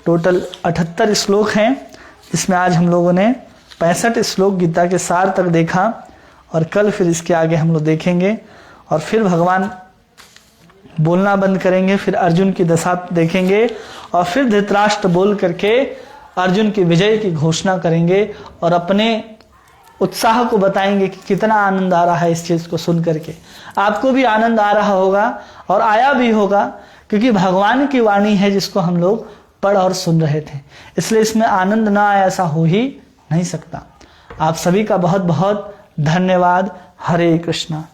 टोटल 78 श्लोक हैं, इसमें आज हम लोगों ने 65 श्लोक गीता के सार तक देखा, और कल फिर इसके आगे हम लोग देखेंगे। और फिर भगवान बोलना बंद करेंगे, फिर अर्जुन की दशा देखेंगे, और फिर धृतराष्ट्र बोल करके अर्जुन की विजय की घोषणा करेंगे, और अपने उत्साह को बताएंगे कि कितना आनंद आ रहा है इस चीज को सुन करके। आपको भी आनंद आ रहा होगा और आया भी होगा, क्योंकि भगवान की वाणी है जिसको हम लोग पढ़ और सुन रहे थे, इसलिए इसमें आनंद ना आए ऐसा हो ही नहीं सकता। आप सभी का बहुत बहुत धन्यवाद। हरे कृष्णा।